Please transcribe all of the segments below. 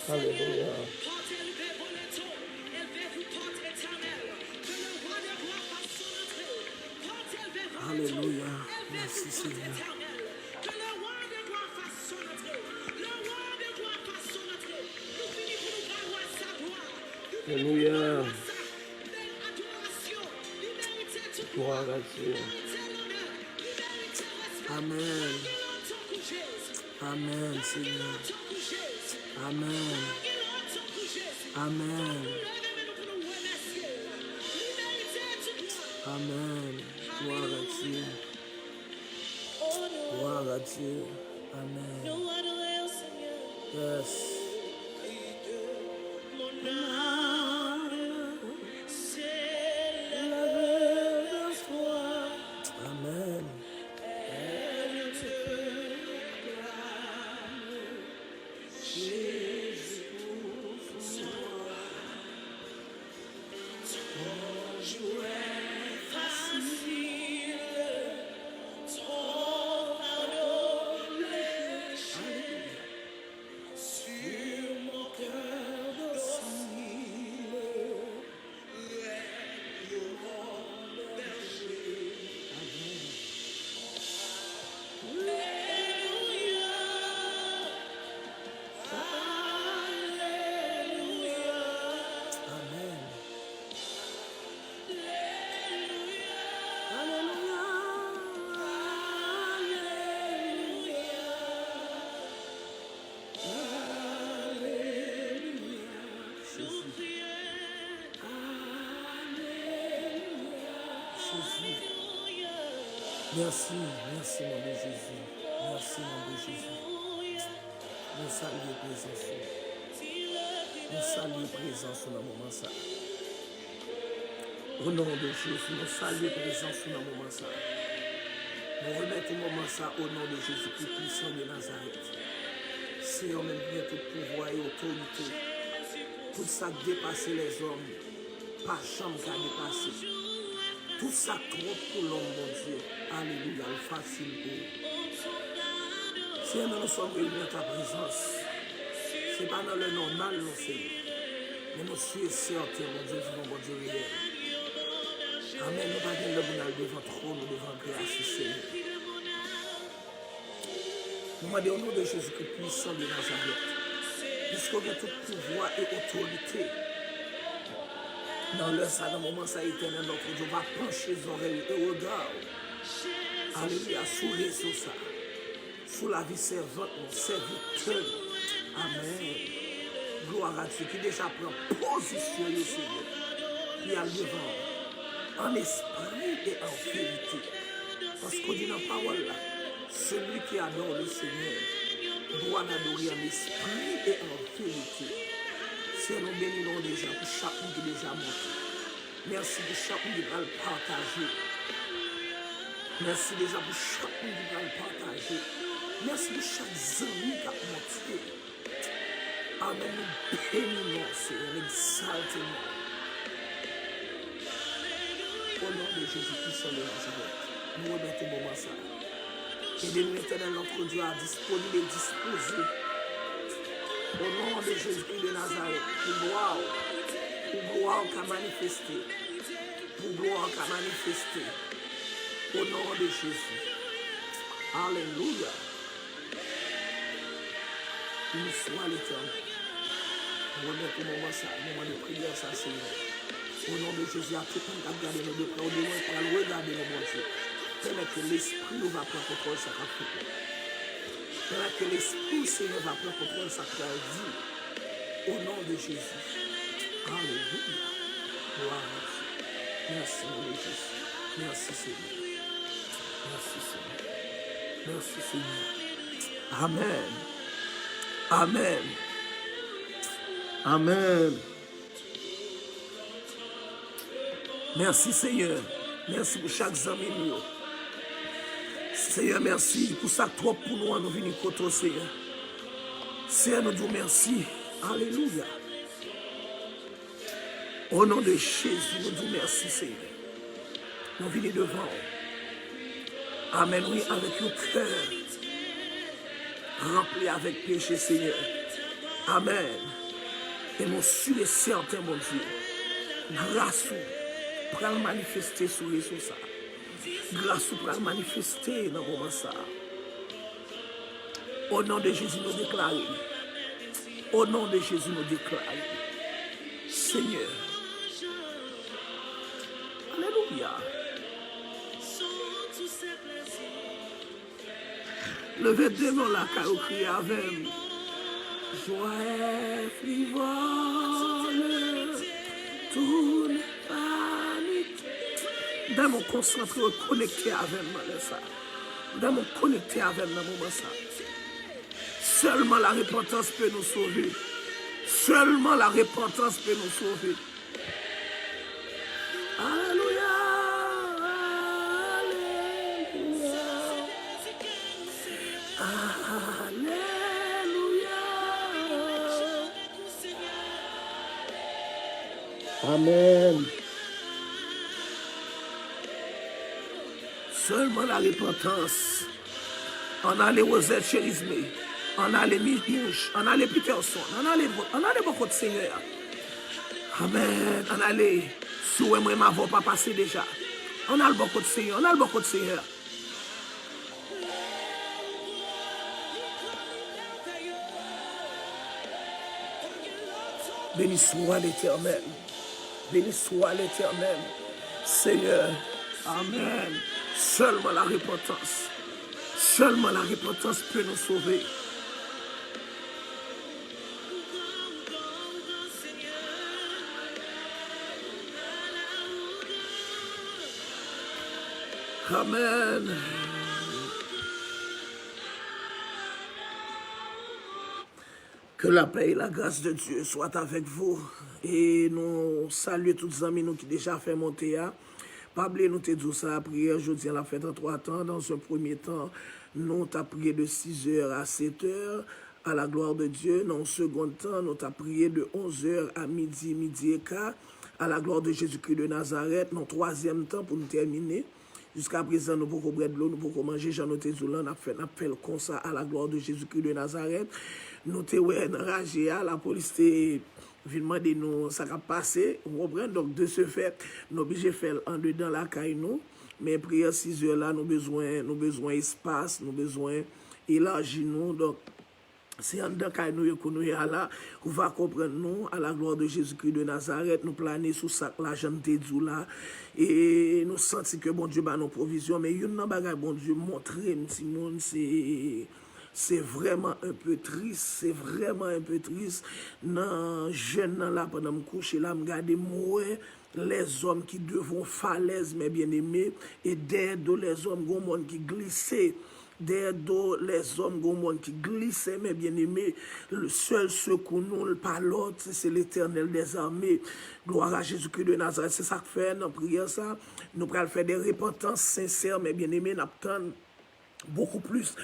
Alléluia. Alléluia. Merci Seigneur. Alléluia. Gloire à Dieu. Amen. Amen, Seigneur. Amen. Amen. Amen. Gloire à Dieu. Gloire à Dieu. Amen. Yes. Amen. Merci, merci mon Dieu Jésus. Merci mon Dieu Jésus. Nous saluons présence. Nous saluons présence dans le moment ça. Au nom de Jésus, nous saluons présence dans le moment ça. Nous remettons le moment ça au nom de Jésus-Christ puissant de Nazareth. Seigneur, même bien tout pouvoir et autorité. Tout ça dépasser les hommes. Pas chambre qui a dépassé. Tout ça trop pour l'homme, mon Dieu. Alléluia, facile pour. Seigneur, nous sommes réunis dans ta présence. Ce n'est pas dans le normal, non, Seigneur. Mais nous sommes certains, mon Dieu, mon Dieu réel. Amen. Nous pas le bonheur devant trône, devant grâce, Seigneur. Nous demandons au nom de Jésus-Christ puissant de Nazareth. Puisqu'on a tout pouvoir et autorité. Dans le ça, dans le moment ça éternel, notre Dieu va pencher les oreilles et regarde. Alléluia, sourire sur ça. Sous la vie servante, mon serviteur. Amen. Gloire à Dieu qui déjà prend position, le Seigneur. Qui a le devant, en esprit et en vérité. Parce qu'on dit dans la parole là, celui qui adore le Seigneur doit l'adorer en esprit et en vérité. Seigneur, nous bénissons déjà pour chaque monde qui est déjà monté. Merci pour chaque monde qui va le partager. Merci déjà pour chaque monde qui va le partager. Merci pour chaque ami qui a monté. Amen. Nous bénissons, Seigneur, exaltons. Au nom de Jésus-Christ, de Nazareth, nous remettons au moment ça. Aidez-nous, éternel, notre Dieu, à disponible et disposer. Au nom de Jésus-Christ de Nazareth, pour gloire qu'a manifesté, pour gloire qu'a manifesté, au nom de Jésus. Alléluia. Nous soit l'éternel. Nous remettons au moment ça, au moment de prière, ça, Seigneur. Au nom de Jésus, à tout le monde qui a regardé nos deux près, au moins pour regarder nos bons Dieu. Permettre que l'esprit nous va prendre contrôle de sa capacité. Permettre que l'esprit, Seigneur, va prendre contrôle de sa vie. Au nom de Jésus. Alléluia. Gloire à Dieu. Merci, mon Dieu Jésus. Merci, Seigneur. Merci, Seigneur. Merci, Seigneur. Amen. Amen. Amen. Merci, Seigneur. Merci pour chaque ami. Seigneur, merci pour ça trop pour nous, nous venons côté, Seigneur. Seigneur, nous disons merci. Alléluia. Au nom de Jésus, nous disons merci, Seigneur. Nous venons devant. Amen, oui, avec le cœur rempli avec péché, Seigneur. Amen. Et mon sûr et certain, mon Dieu, grâce pour le manifester sur les réseaux ça. Grâce pour le manifester dans le moment ça. Au nom de Jésus, nous déclarons. Au nom de Jésus, nous déclarons. Seigneur. Alléluia. Levez devant la caille, criez avec. Joie frivole, tourne panique. Dans mon concentré, connecté avec moi, ça. Dans mon connecté avec moi, moment ça. Seulement la repentance peut nous sauver. Seulement la repentance peut nous sauver. Alléluia. Alléluia. Amen. Seulement la repentance. On a les Rosette Chérisme, on a les Mouche, on a les Peterson, on a beaucoup de seigneurs. Amen. On a les sous moi ma voix pas passé déjà. On a beaucoup de seigneurs, on a beaucoup de seigneurs. Béni soit l'Éternel. Béni soit l'Éternel. Seigneur. Amen. Seulement la repentance. Seulement la repentance peut nous sauver. Amen. Que la paix et la grâce de Dieu soient avec vous. Et nous saluons tous les amis nous qui déjà fait monter. Pas oublier nous te dit ça, prière, aujourd'hui, on l'a fait en 3 temps. Dans un premier temps, nous t'as prié de 6h à 7h à la gloire de Dieu. Dans un second temps, nous t'as prié de 11h à midi et quart à la gloire de Jésus-Christ de Nazareth. Dans un troisième temps, pour nous terminer, jusqu'à présent, nous pouvons boire de l'eau, nous pouvons manger, Jean nous te dit là, nous fait le concert à la gloire de Jésus-Christ de Nazareth. Nous te enragé à la police vient demander nous ça va passer, donc de ce fait, nous obligés faire en dedans la caille nous, mais prière 6 heures là, nous besoin espace, nous besoin élargir nous, donc c'est en dedans caille nous que nous là, on va comprendre nous à la gloire de Jésus-Christ de Nazareth, nous planer sous ça la jeune Tédou là et nous sentir que bon Dieu ba nos provisions, mais une nan bagay bon Dieu montrer petit monde c'est vraiment un peu triste, c'est vraiment un peu triste. Dans jeune là pendant me coucher là, me garder moi les hommes qui devant falaise mes bien-aimés et derrière les hommes gon monde qui glissaient. Derrière les hommes gon monde qui glissaient mes bien-aimés, le seul secours nous pas l'autre, c'est l'Éternel des armées. Gloire à Jésus-Christ de Nazareth, c'est ça que fait dans prière ça. Nous pral faire des repentances sincères mes bien-aimés, n'attend beaucoup plus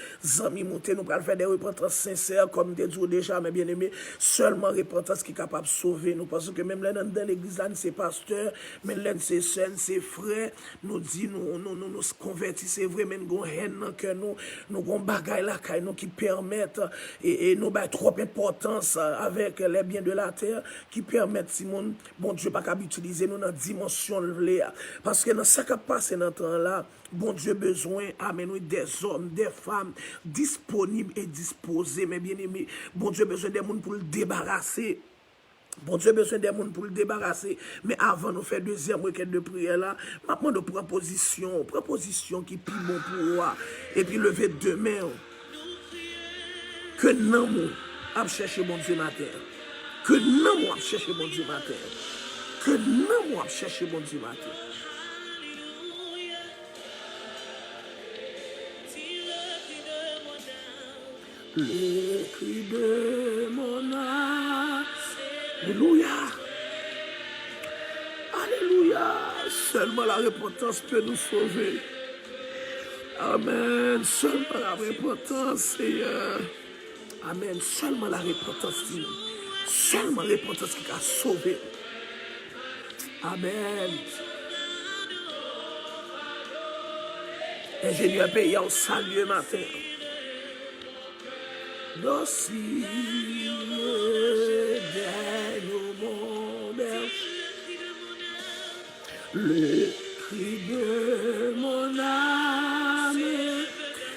amis monter nous pour faire des repentances sincères comme des jours déjà mes bien-aimés, seulement repentance qui est capable de sauver nous, parce que même là dans l'église là c'est pasteur mais là c'est sœur c'est frère nous dit nous convertir c'est vrai mais nous haine dans cœur nous gon bagaille là nous qui permettent et nous ba trop importance avec les biens de la terre qui permettent Simon bon Dieu pas capable utiliser nous dans dimension là parce que dans ça qui passe dans temps là bon Dieu besoin amen des hommes, des femmes disponibles et disposés, mes bien-aimés. Bon Dieu besoin des gens pour le débarrasser. Bon Dieu besoin des gens pour le débarrasser. Mais avant de faire deuxième requête de prière là, maintenant de proposition qui plus bon pour moi. Et puis lever demain. Que non moi a chercher mon Dieu matin. Que non moi a chercher mon Dieu matin. Que non moi a chercher mon Dieu matin. Les cris de mon âme. Alléluia. Alléluia. Seulement la repentance peut nous sauver. Amen. Seulement la repentance, Seigneur. Amen. Seulement la repentance. Seulement la repentance qui a sauvé. Amen. Ingénieur payant, salut matin. docile dernier monde. Le cri de mon âme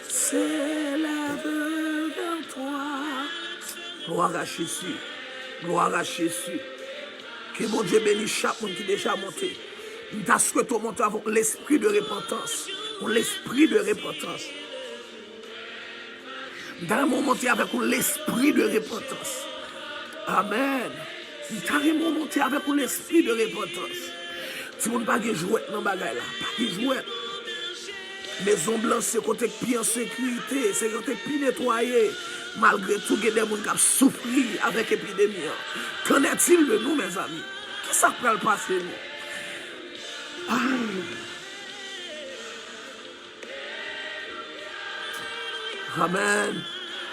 s'élève vers toi. Gloire à Jésus. Gloire à Jésus. Que mon Dieu bénisse chaque monde qui est déjà monté. Nous souhaitons monter avec l'esprit de repentance. L'esprit de repentance. Nous allons monter avec l'esprit de repentance. Amen. Nous allons monter avec l'esprit de repentance. Si vous n'avez pas de jouet dans le bagage là, pas de jouet. Maison blanche, c'est côté pied en sécurité, c'est côté pied nettoyé. Malgré tout, il y a des gens qui souffrent avec l'épidémie. Qu'en est-il de nous, mes amis? Qui ça peut le passer, nous? Ah. Amen.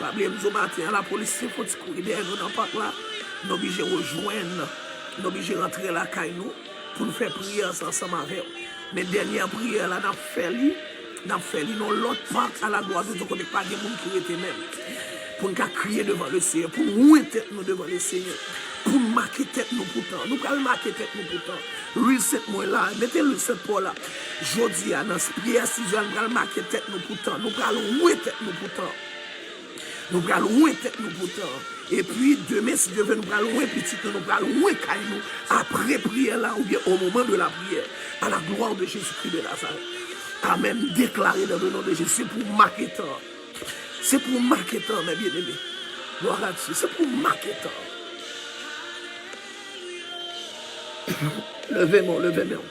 Pas oublier nous matin, la police, il faut courir derrière nous dans le parc là. Nous obligés de rejoindre, nous obligés de rentrer la caille nous pour nous faire prier ensemble avec eux. Mais dernière prière là, nous avons fait dans l'autre parc à la gloire de Dieu, qu'on n'est pas de monde qui était même. Pour nous crier devant le Seigneur, pour nous rouer tête nous devant le Seigneur, pour nous marquer tête nous pourtant. Nous allons marquer tête nous pourtant. Lui, cette moi là, mettez-le cette pour là. Jodi, dans la prière, si nous allons marquer tête nous pourtant, nous allons rouer tête nous pourtant. Nous allons rouer tête nous pourtant. Et puis, demain, si Dieu veut, nous allons rouer petit, nous allons rouer caille nous après prière là, ou bien au moment de la prière, à la gloire de Jésus-Christ de Nazareth. Amen. Déclaré dans le nom de Jésus, c'est pour marquer temps. C'est pour marquer temps, mes bien-aimés. Gloire à Dieu, c'est pour marquer temps. Levez-moi, levez-moi.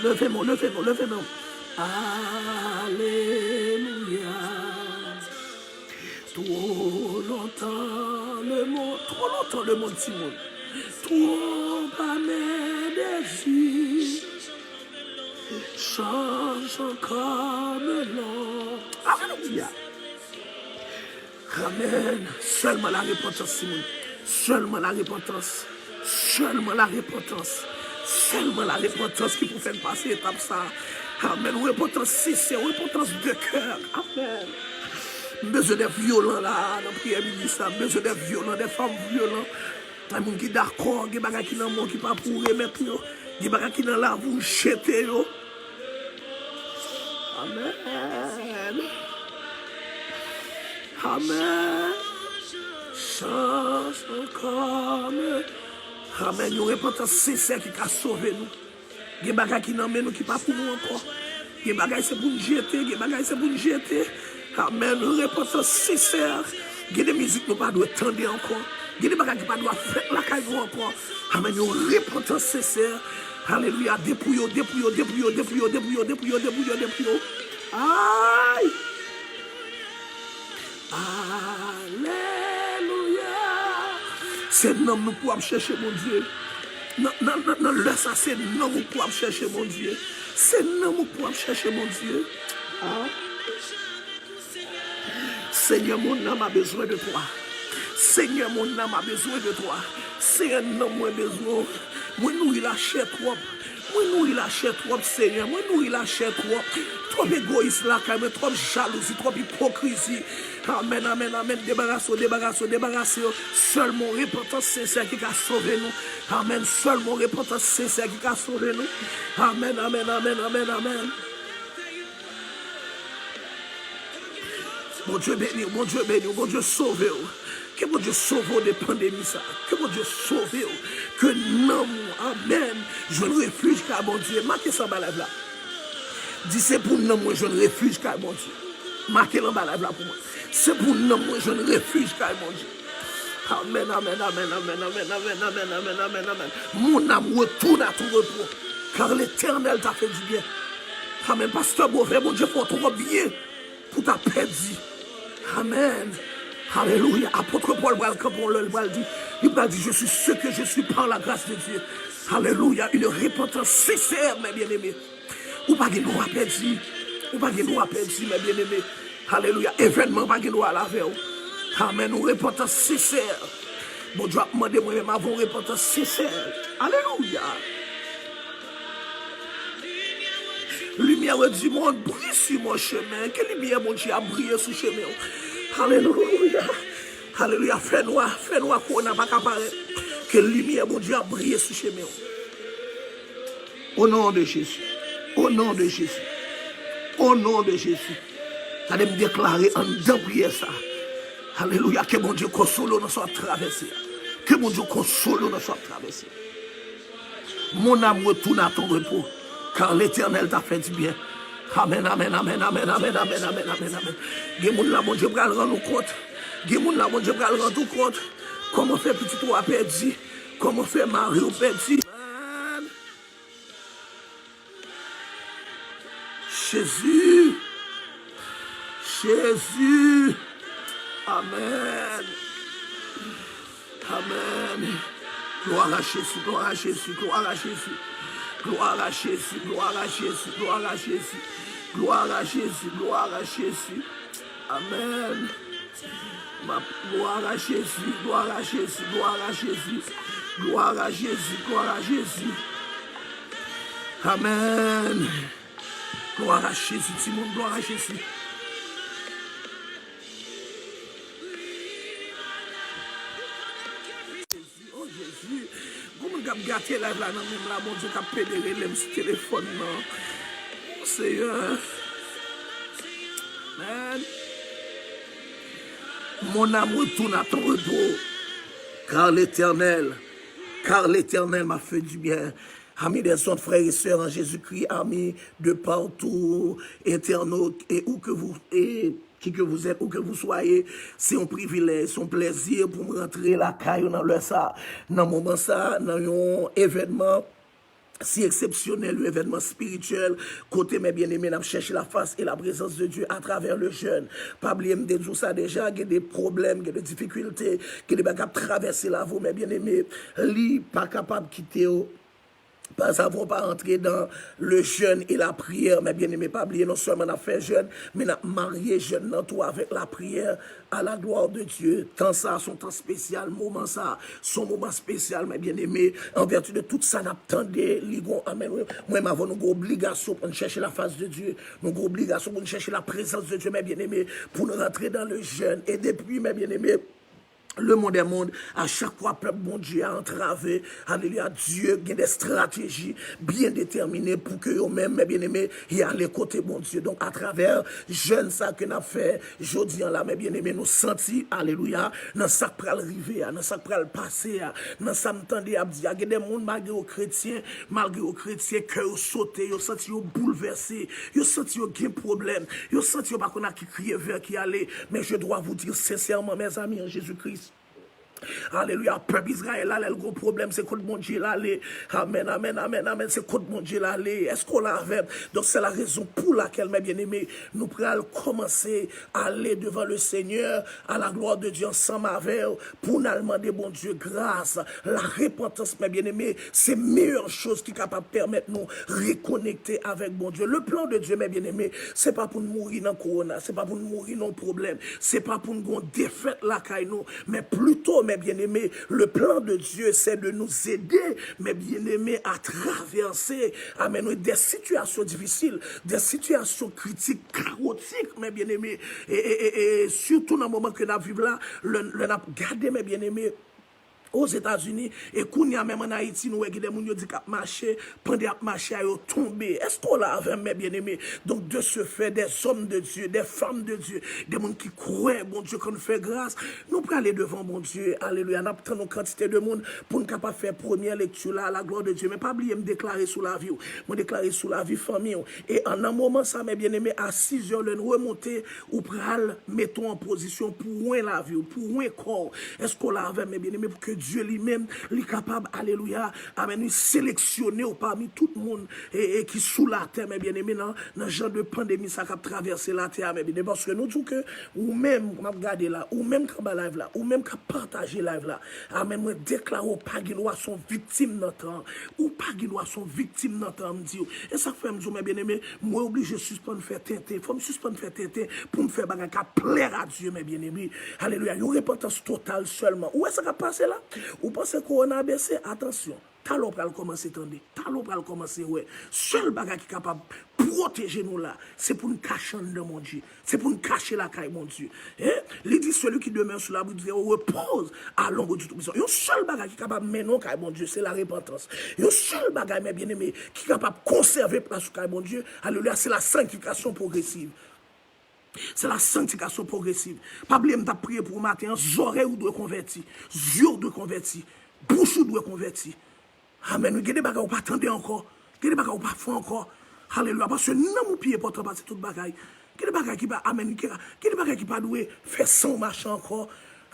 Levez-moi, levez-moi, levez-moi. Alléluia. Trop longtemps le monde, Simon. Trop pas mes désirs. Change comme l'eau. Alléluia. Amen. Seulement la repentance, Simon. Seulement la repentance. Seulement la repentance. Seulement la repentance qui peut faire passer étape ça. Amen. Repentance sincère, repentance de cœur. Amen. Besoin des violents là, dans la prière ministre, besoin des violents, des femmes violentes. Les gens qui sont d'accord, les gens qui sont qui pas pour remettre, les gens qui sont là pour jeter. Amen. Amen. Change comme. Amen. Nous repentance sincère qui a sauvé nous. Les gens qui n'emmènent nous qui pas pour nous encore. Les gens c'est pour nous jeter, les gens c'est pour nous jeter. Amen. Nous repentance sincère. Il y a des musiques qui ne doivent pas attendre encore. Il y a des bagages qui ne doivent pas faire la caille encore. Amen. Nous repentance sincère. Alléluia. Dépouillons. Aïe. Alléluia. C'est non nous pouvons chercher mon Dieu. Non, là ça c'est non nous pouvons chercher mon Dieu. C'est non nous pouvons chercher mon Dieu. Ah. Seigneur, mon âme a besoin de toi. Seigneur, mon âme a besoin de toi. Seigneur, non, moi besoin. Moi, nous, il achète trop. Moi, nous, il achète trop, Seigneur. Moi, nous, il achète trop. Trop égoïste là, quand même, trop jalousie, trop hypocrisie. Amen, amen, amen. Débarrassez. Seulement repentance sincère qui a sauvé nous. Amen. Seulement repentance sincère qui a sauvé nous. Amen, amen, amen, amen, amen. Mon Dieu béni, mon Dieu sauve. Que mon Dieu sauve des pandémies. Que mon Dieu sauve. Que non, amen. Je ne refuge qu'à mon Dieu. Marquez ça en bas là. Dis c'est pour non, moi je ne refuge qu'à mon Dieu. Marquez en bas là pour moi. C'est pour non, moi je ne refuge qu'à mon Dieu. Amen, amen, amen, amen, amen, amen, amen, amen, amen, amen. Mon âme retourne à ton repos. Car l'Éternel t'a fait du bien. Amen, pasteur Beauvais, mon Dieu, fait trop bien pour ta perdu. Amen. Alléluia. Apôtre Paul va dire, il va dire, je suis ce que je suis par la grâce de Dieu. Alléluia. Une repentance sincère, mes bien-aimés. Ou pas de droit perdu. Ou pas de droit perdu, mes bien-aimés. Alléluia. Événement, pas de droit à la veille. Amen. Une repentance sincère. Bon Dieu a demandé moi-même avant une repentance sincère. Alléluia. Lumière du monde brille sur mon chemin. Quelle lumière, mon Dieu, a brillé sur le chemin. Alléluia. Alléluia, fais-nous qu'on n'a pas qu'apparaître. Que lumière, mon Dieu, a brillé sur chemin. Au nom de Jésus. Au nom de Jésus. Au nom de Jésus. Ça me déclarer en dedans prière ça. Alléluia, que mon Dieu console dans soit traversé. Que mon Dieu console dans soit traversé. Mon âme retourne à ton repos, car l'Éternel t'a fait du bien. Amen, amen, amen, amen, amen, amen, amen, amen, amen. Gemoun la, mon Dieu, va le rendre compte. Gemoun la, mon Dieu, va le rendre compte. Comment faire petit toi perdu? Comment faire Marie perdu? Jésus. Jésus. Amen. Amen. Gloire à Jésus, gloire à Jésus, gloire à Jésus. Gloire à Jésus, gloire à Jésus, gloire à Jésus. Gloire à Jésus, gloire à Jésus. Amen. Gloire à Jésus, gloire à Jésus, gloire à Jésus. Gloire à Jésus, gloire à Jésus. Amen. Gloire à Jésus, Simon, gloire à Jésus. Oh Jésus, comment vous gâté là, même là, mon Dieu, qui a pédéré le téléphone, non? Seigneur. Amen. Mon âme retourne à ton repos, car l'Éternel m'a fait du bien. Amis des autres frères et sœurs en Jésus-Christ, amis de partout, internautes, et où que vous êtes, qui que vous êtes, où que vous soyez, c'est un privilège, c'est un plaisir pour me rentrer la caille dans le ça, dans le moment ça, dans un événement si exceptionnel, l'événement spirituel, côté mes bien-aimés, n'a cherché la face et la présence de Dieu à travers le jeûne. Pas oublier de dire ça déjà, il y a des problèmes, il y a des difficultés, il y a des bagages à traverser là, vous, mes bien-aimés, lui, pas capable de quitter. Pas savons pas entrer dans le jeûne et la prière, mais bien aimé, pas oublier, non seulement on a fait jeûne, mais on a marié jeûne dans toi avec la prière à la gloire de Dieu. Tant ça, son temps spécial, moment ça, son moment spécial, mais bien aimé, en vertu de tout ça, n'attendez, ligon, amen. Moi, m'avons une obligation pour chercher la face de Dieu, une obligation pour chercher la présence de Dieu, mes bien aimés, pour nous rentrer dans le jeûne. Et depuis, mes bien aimés, le monde est monde, à chaque fois, peuple, bon Dieu a entravé. Alléluia, Dieu a des stratégies bien déterminées pour que eux-mêmes, mes bien-aimés, y aller côté bon Dieu. Donc, à travers jeune ça que nous avons fait, jeudi là, mes bien-aimés, nous sentis, alléluia, dans ça qui le arriver, dans ça qui le passer, dans ça m'entendez à dire, il y a des gens, malgré aux chrétiens, que vous sautez, vous senti vous bouleversé, vous senti vous un problème, vous senti vous pas qu'on a qui crier vers qui aller, mais je dois vous dire sincèrement, mes amis, en Jésus-Christ, alléluia, peuple Israël, là, le gros problème, c'est que mon Dieu l'aller. Amen, amen, amen, amen, c'est que mon Dieu l'aller. Est-ce qu'on l'avait? Donc, c'est la raison pour laquelle, mes bien-aimés, nous pourrons commencer à aller devant le Seigneur, à la gloire de Dieu, ensemble avec, pour nous demander, bon Dieu, grâce. La repentance, mes bien-aimés, c'est la meilleure chose qui est capable de permettre nous reconnecter avec bon Dieu. Le plan de Dieu, mes bien-aimés, c'est pas pour nous mourir dans le corona, c'est pas pour nous mourir dans le problème, c'est pas pour nous défaire la caille, mais plutôt, mes bien-aimés, le plan de Dieu, c'est de nous aider, mes bien-aimés, à traverser, amen, des situations difficiles, des situations critiques, chaotiques, mes bien-aimés, et surtout dans le moment que nous vivons là, le n'a gardé, mes bien-aimés, aux États-Unis, et qu'on y a même en Haïti, nous avons des gens qui disent qu'ils marché, pendant qu'ils marché, ils ont tombé. Est-ce qu'on l'a avec mes bien-aimés? Donc, de ce fait, des hommes de Dieu, des femmes de Dieu, des gens qui croient, bon Dieu, qu'on nous fait grâce, nous pouvons aller devant mon Dieu. Alléluia. Nous avons une quantité de monde pour nous capable faire première lecture là, à la gloire de Dieu. Mais pas oublier de me déclarer sous la vie, me déclarer sous la vie famille. Et en un moment, ça, mes bien-aimés, à 6 heures, nous remonter, ou pral, mettons en position pour loin la vie, pour loin corps. Est-ce qu'on l'a avec mes bien-aimés pour que Dieu lui-même, il est capable, alléluia, amen, de sélectionner parmi tout le monde et qui sous la terre, mes bien-aimés, dans le genre de pandémie, ça a traversé la terre, mes bien-aimés, parce que nous disons que, ou même, on a regardé là, ou même quand on live là, ou même quand on partage live là, amen, moi déclare pas qu'ils sont victimes notre temps, ou pas qu'ils sont victimes notre temps, me dit, et ça fait, me dire, mes bien-aimés, moi obligé de suspendre faire tenter, faut me suspendre faire tenter pour me faire bagarre qui plaire à Dieu, mes bien-aimés, alléluia, une repentance totale seulement. Où est-ce que ça passe là? Ou pensez qu'on a baissé? Attention. Talon pral commencer tendre, talon pral commencer ouais. Seul bagage qui est capable de protéger nous là, c'est pour nous cacher de mon Dieu, c'est pour nous cacher la caille mon Dieu. Hein? Il dit celui qui demeure sur la boue repose à l'ombre du tout-puissant. Un seul bagage qui est capable de mener caille mon Dieu, c'est la repentance. Un seul bagage mes bien-aimés qui est capable de conserver place sur caille mon Dieu, alléluia, c'est la sanctification progressive. C'est la sanctification progressive. Pas oublier m'ta prier pour matin, oreilles ou doit convertir, yeux doit convertir, bouche ou doit convertir. Amen. Vous avez des bagages ou pas attendre encore. Vous avez des bagages ou pas faire encore. Alléluia. Parce que non, mon pied pour passer tout bagaille. Vous avez des bagages qui pas amen. Vous avez des bagages qui pas doué faire sans marcher encore.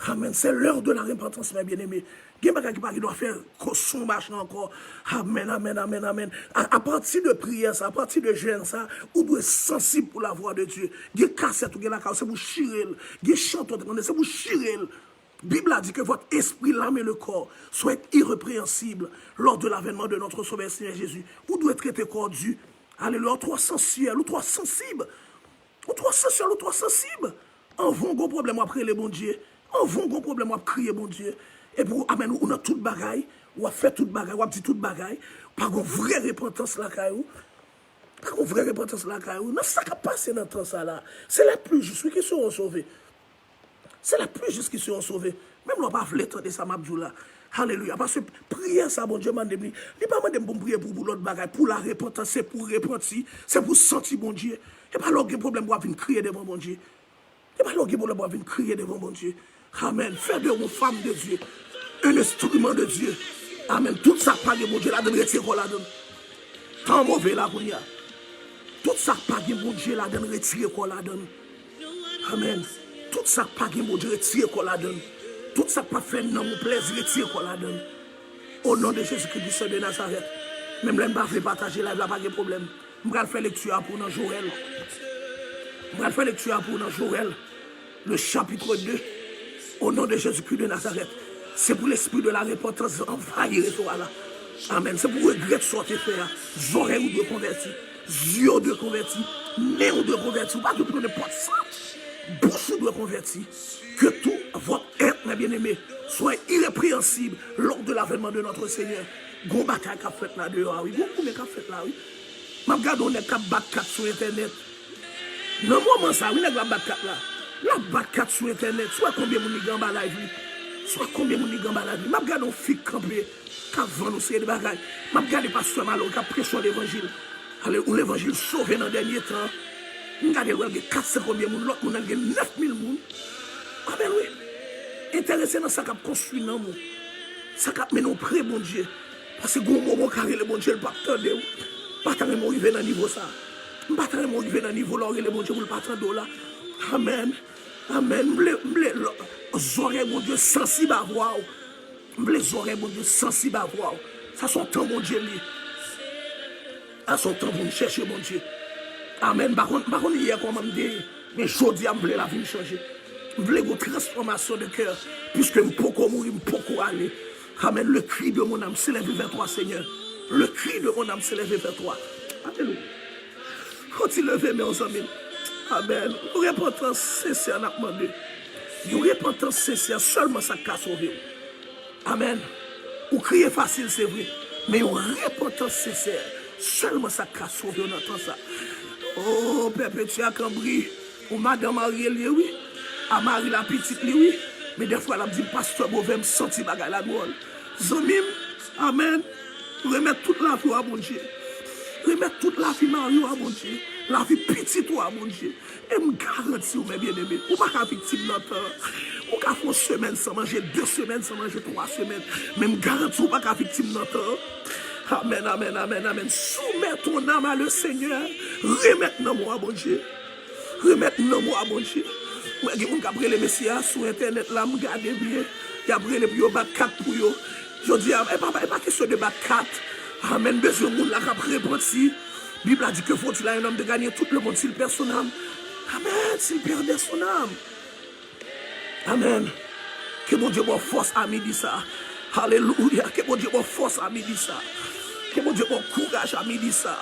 Amen. C'est l'heure de la repentance, mes bien-aimés. Il y a des bagages qui doivent faire son marcher encore. Amen, amen, amen, amen. À partir de prière, à partir de jeûne, ça, vous doit être sensible pour la voix de Dieu. Il y a des cassettes, c'est pour chirer. Il y a des chanteurs, c'est pour chirer. La Bible a dit que votre esprit, l'âme et le corps soient irrépréhensibles lors de l'avènement de notre Sauveur Seigneur Jésus. Vous devez traiter corps Dieu. Alléluia, toi sensuel ou toi sensible. Ou toi sensuel ou toi sensible. En vont gros problème après les bons dieux. En vont gros problème à crier bon Dieu. Et pour amener on a toute bagaille, ou a fait toute bagaille, ou a dit toute bagaille, par une vraie repentance la caillou. Par une vraie repentance la caillou. Non, ça qui a passé dans temps ça là. C'est la plus juste qui seront sauvés. C'est la plus juste qui seront sauvés. Même l'on pas voulu de ça, Mabdou là. Alléluia. Parce que prier ça, bon Dieu, m'a demandé. Il n'est pas demandé pour prier pour l'autre bagaille, pour la repentance, c'est pour repentir, c'est pour sentir bon Dieu. Et pas l'autre problème pour venir crier devant bon Dieu. Et pas l'autre problème pour venir crier devant bon Dieu. Amen. Fais de vous femme de Dieu, un instrument de Dieu. Amen. Tout ça pas de bon Dieu, la donne retire quoi la donne. Tant mauvais là qu'on y a. Tout ça pas de bon Dieu, la donne retire quoi la donne. Amen. Tout ça pas de bon Dieu, retire quoi la donne. Tout ça pas fait non mon plaisir, retire quoi la donne. Au nom de Jésus-Christ de Nazareth. Même là, je ne vais pas partager là, il n'y a pas de problème. Je vais faire lecture pour dans Joël. Je vais faire lecture pour dans Joël, le chapitre 2. Au nom de Jésus-Christ de Nazareth. C'est pour l'esprit de la repentance envahir et tout là. Amen. C'est pour regret de sortir faire. Oreilles ou de convertir. Yeux de convertir. Nez ou de convertir. Pas de prendre porte ça. Bouche ou de convertir. Que tout votre être, mes bien-aimés, soit irrépréhensible lors de l'avènement de notre Seigneur. Gon bataille qu'a fait là dehors, oui. Gon combien qu'a fait là, oui. Je regarde, on est qu'à battre 4 sur Internet. Non, moment ça, oui, on est qu'à battre 4 là. La battre 4 sur Internet. Soit combien mon nigga en bas live, oui. Soit combien mon nigga en bas live. Je regarde, on fait camper, qu'à vendre aussi des bagailles. Je regarde, pasteur Malo, qui a prêché l'évangile. Allez, où l'évangile sauvé dans le dernier temps. Je regarde, il y a 400 combien de l'autre, on a 9000 personnes. Ah ben oui. Intéressé dans ça qu'a construit dans nous. Ça qu'a mené au près, mon Dieu. Parce que gros moment carré le bon Dieu le pas attendre. Pas attendre arriver dans niveau ça. Pas attendre arriver dans niveau là le bon Dieu pour pas attendre là. Amen. Amen. Les oreilles mon Dieu sensibles à voir. Les oreilles mon Dieu sensibles à voir. Ça son temps mon Dieu lui. À son temps pour nous chercher mon Dieu. Amen. Par contre hier comment me dire mais jodi am vle la vie changer. Je voulais une transformation de cœur, puisque je ne peux pas mourir, je ne peux pas aller. Amen. Le cri de mon âme s'élève vers toi, Seigneur. Le cri de mon âme s'élève vers toi. Alléluia. Quand il levé, mes amis. Amen. Une repentance sincère, n'a demandé. Une repentance sincère, seulement ça casse sauver. Amen. Ou crier facile, c'est vrai. Mais une repentance sincère, seulement ça casse sauver, on entend ça. Oh, Pépé, tu as Cambri. Ou Madame Marielle, oui. À Marie la petite, oui. Mais des fois, elle a dit, pasteur, mauvais, me sentir bagarre la drôle. Zomim, amen. Remettre toute la vie à mon Dieu. Remettre toute la vie Marie à mon Dieu. La vie petite à mon Dieu. Et me garantis, mes bien-aimés, ou pas qu'à victime dans le temps. Ou qu'à faire une semaine sans manger, 2 semaines sans manger, 3 semaines. Mais me garantis, ou pas qu'à victime dans le temps. Amen, amen, amen, amen. Soumets ton âme à le Seigneur. Remettre dans moi, mon Dieu. Remettre dans moi, mon Dieu. Je vais après les messieurs sur Internet, là, je regarde bien. Je vais après les plus 4 pour eux. Je dis, pas question de battre 4. Amen, besoin de monde là qui repentir. La Bible a dit que faut-il à un homme de gagner tout le monde s'il perd son âme. Amen, s'il perdait son âme. Amen. Que mon Dieu me force à midi ça. Alléluia. Que mon Dieu me force à midi ça. Que mon Dieu me courage à midi ça.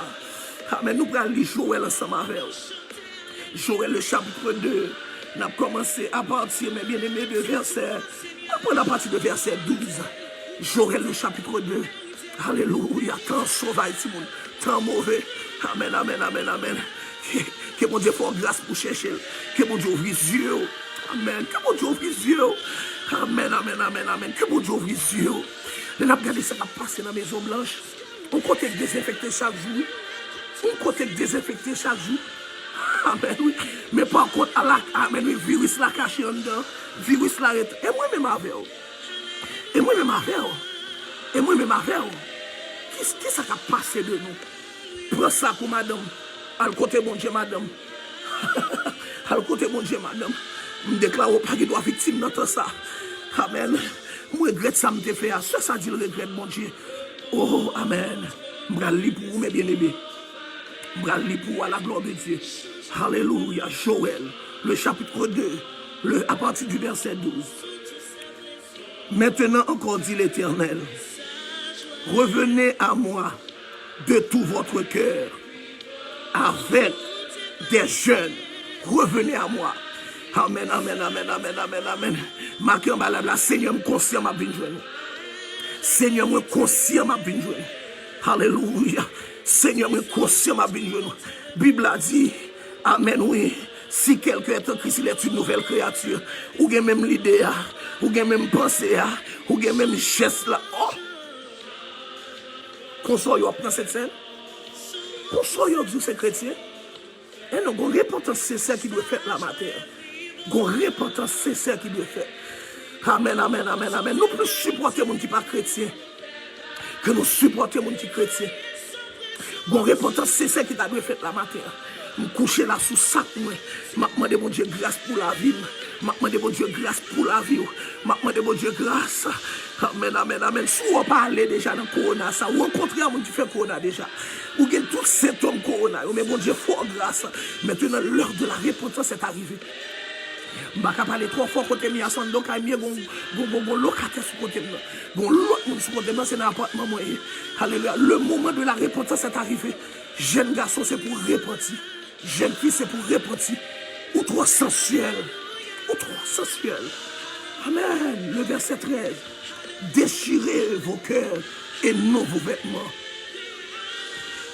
Amen. Nous allons lire Joël ensemble avec vous. Joël le chapitre 2. Nous avons commencé à partir, mes bien-aimés, de verset. Après la partie de verset 12. Joël le chapitre 2. Alléluia. Tant sauvage, Simon. Tant mauvais. Amen, amen, amen, amen. Que mon Dieu fasse grâce pour chercher. Que mon Dieu ouvre les yeux. Amen. Que mon Dieu ouvre les yeux. Amen, amen, amen, amen. Que mon Dieu ouvre les yeux. Les n'a regardé ça va passer dans la Maison Blanche. On côté désinfecté chaque jour. On côté désinfecté chaque jour. Amen, oui. Mais par contre, amen, oui, virus là caché en dedans. Virus là. Et moi-même avec. Et moi-même avec. Et moi-même avec. Qu'est-ce que ça va passer de nous? Prends ça pour madame. À côté mon Dieu, madame. À côté mon Dieu, madame. Je me déclare pas qu'il doit victime dans tout ça. Amen. Je regrette ça, je me fait. Ça dit le regret, mon Dieu. Oh, amen. Je vais lire pour vous, mes bien-aimés. Je vais lire pour vous à la gloire de Dieu. Alléluia. Joël, le chapitre 2, à partir du verset 12. Maintenant encore, dit l'Éternel, revenez à moi de tout votre cœur, avec des jeunes. Revenez à moi. Amen, amen, amen, amen, amen, amen. Marquez la Seigneur me conscient ma binjouenne. Seigneur me conscient ma binjouenne. Alléluia. Seigneur me conscient ma binjouenne. Bible a dit, amen, oui. Si quelqu'un est en Christ, il est une nouvelle créature. Ou bien même l'idée, ou bien même pensée, ou bien même geste là. Oh! Console, vous cette scène. Console, vous ces chrétiens. Et non, une repentance sincère qui doit faire la matière. Une repentance sincère qui doit faire. Amen, amen, amen, amen. Nous plus supporter les gens qui ne sont pas chrétiens que nous supporter les gens qui sont chrétiens. Une repentance sincère qui doit faire la matière. Je couche là sous sac. Je demande mon Dieu grâce pour la vie. Je demande mon Dieu grâce pour la vie. Je demande mon Dieu grâce. Amen, amen, amen. Si vous parlez déjà dans le corona, ça, vous rencontrez un monde qui fait corona déjà. Vous avez tous ces symptômes corona. Mais mon Dieu, fort grâce. Maintenant, l'heure de la repentance est arrivée. Je ne vais pas parler trop fort côté moi. Donc, il y a un locataire sur côté moi. L'autre sur côté moi, c'est dans l'appartement. Alléluia. Le moment de la repentance est arrivé. Jeune garçon, c'est pour repentir. Jeune fille, c'est pour repentir. Ou trop sensuel. Ou trop sensuel. Amen. Le verset 13. Déchirez vos cœurs et non vos vêtements.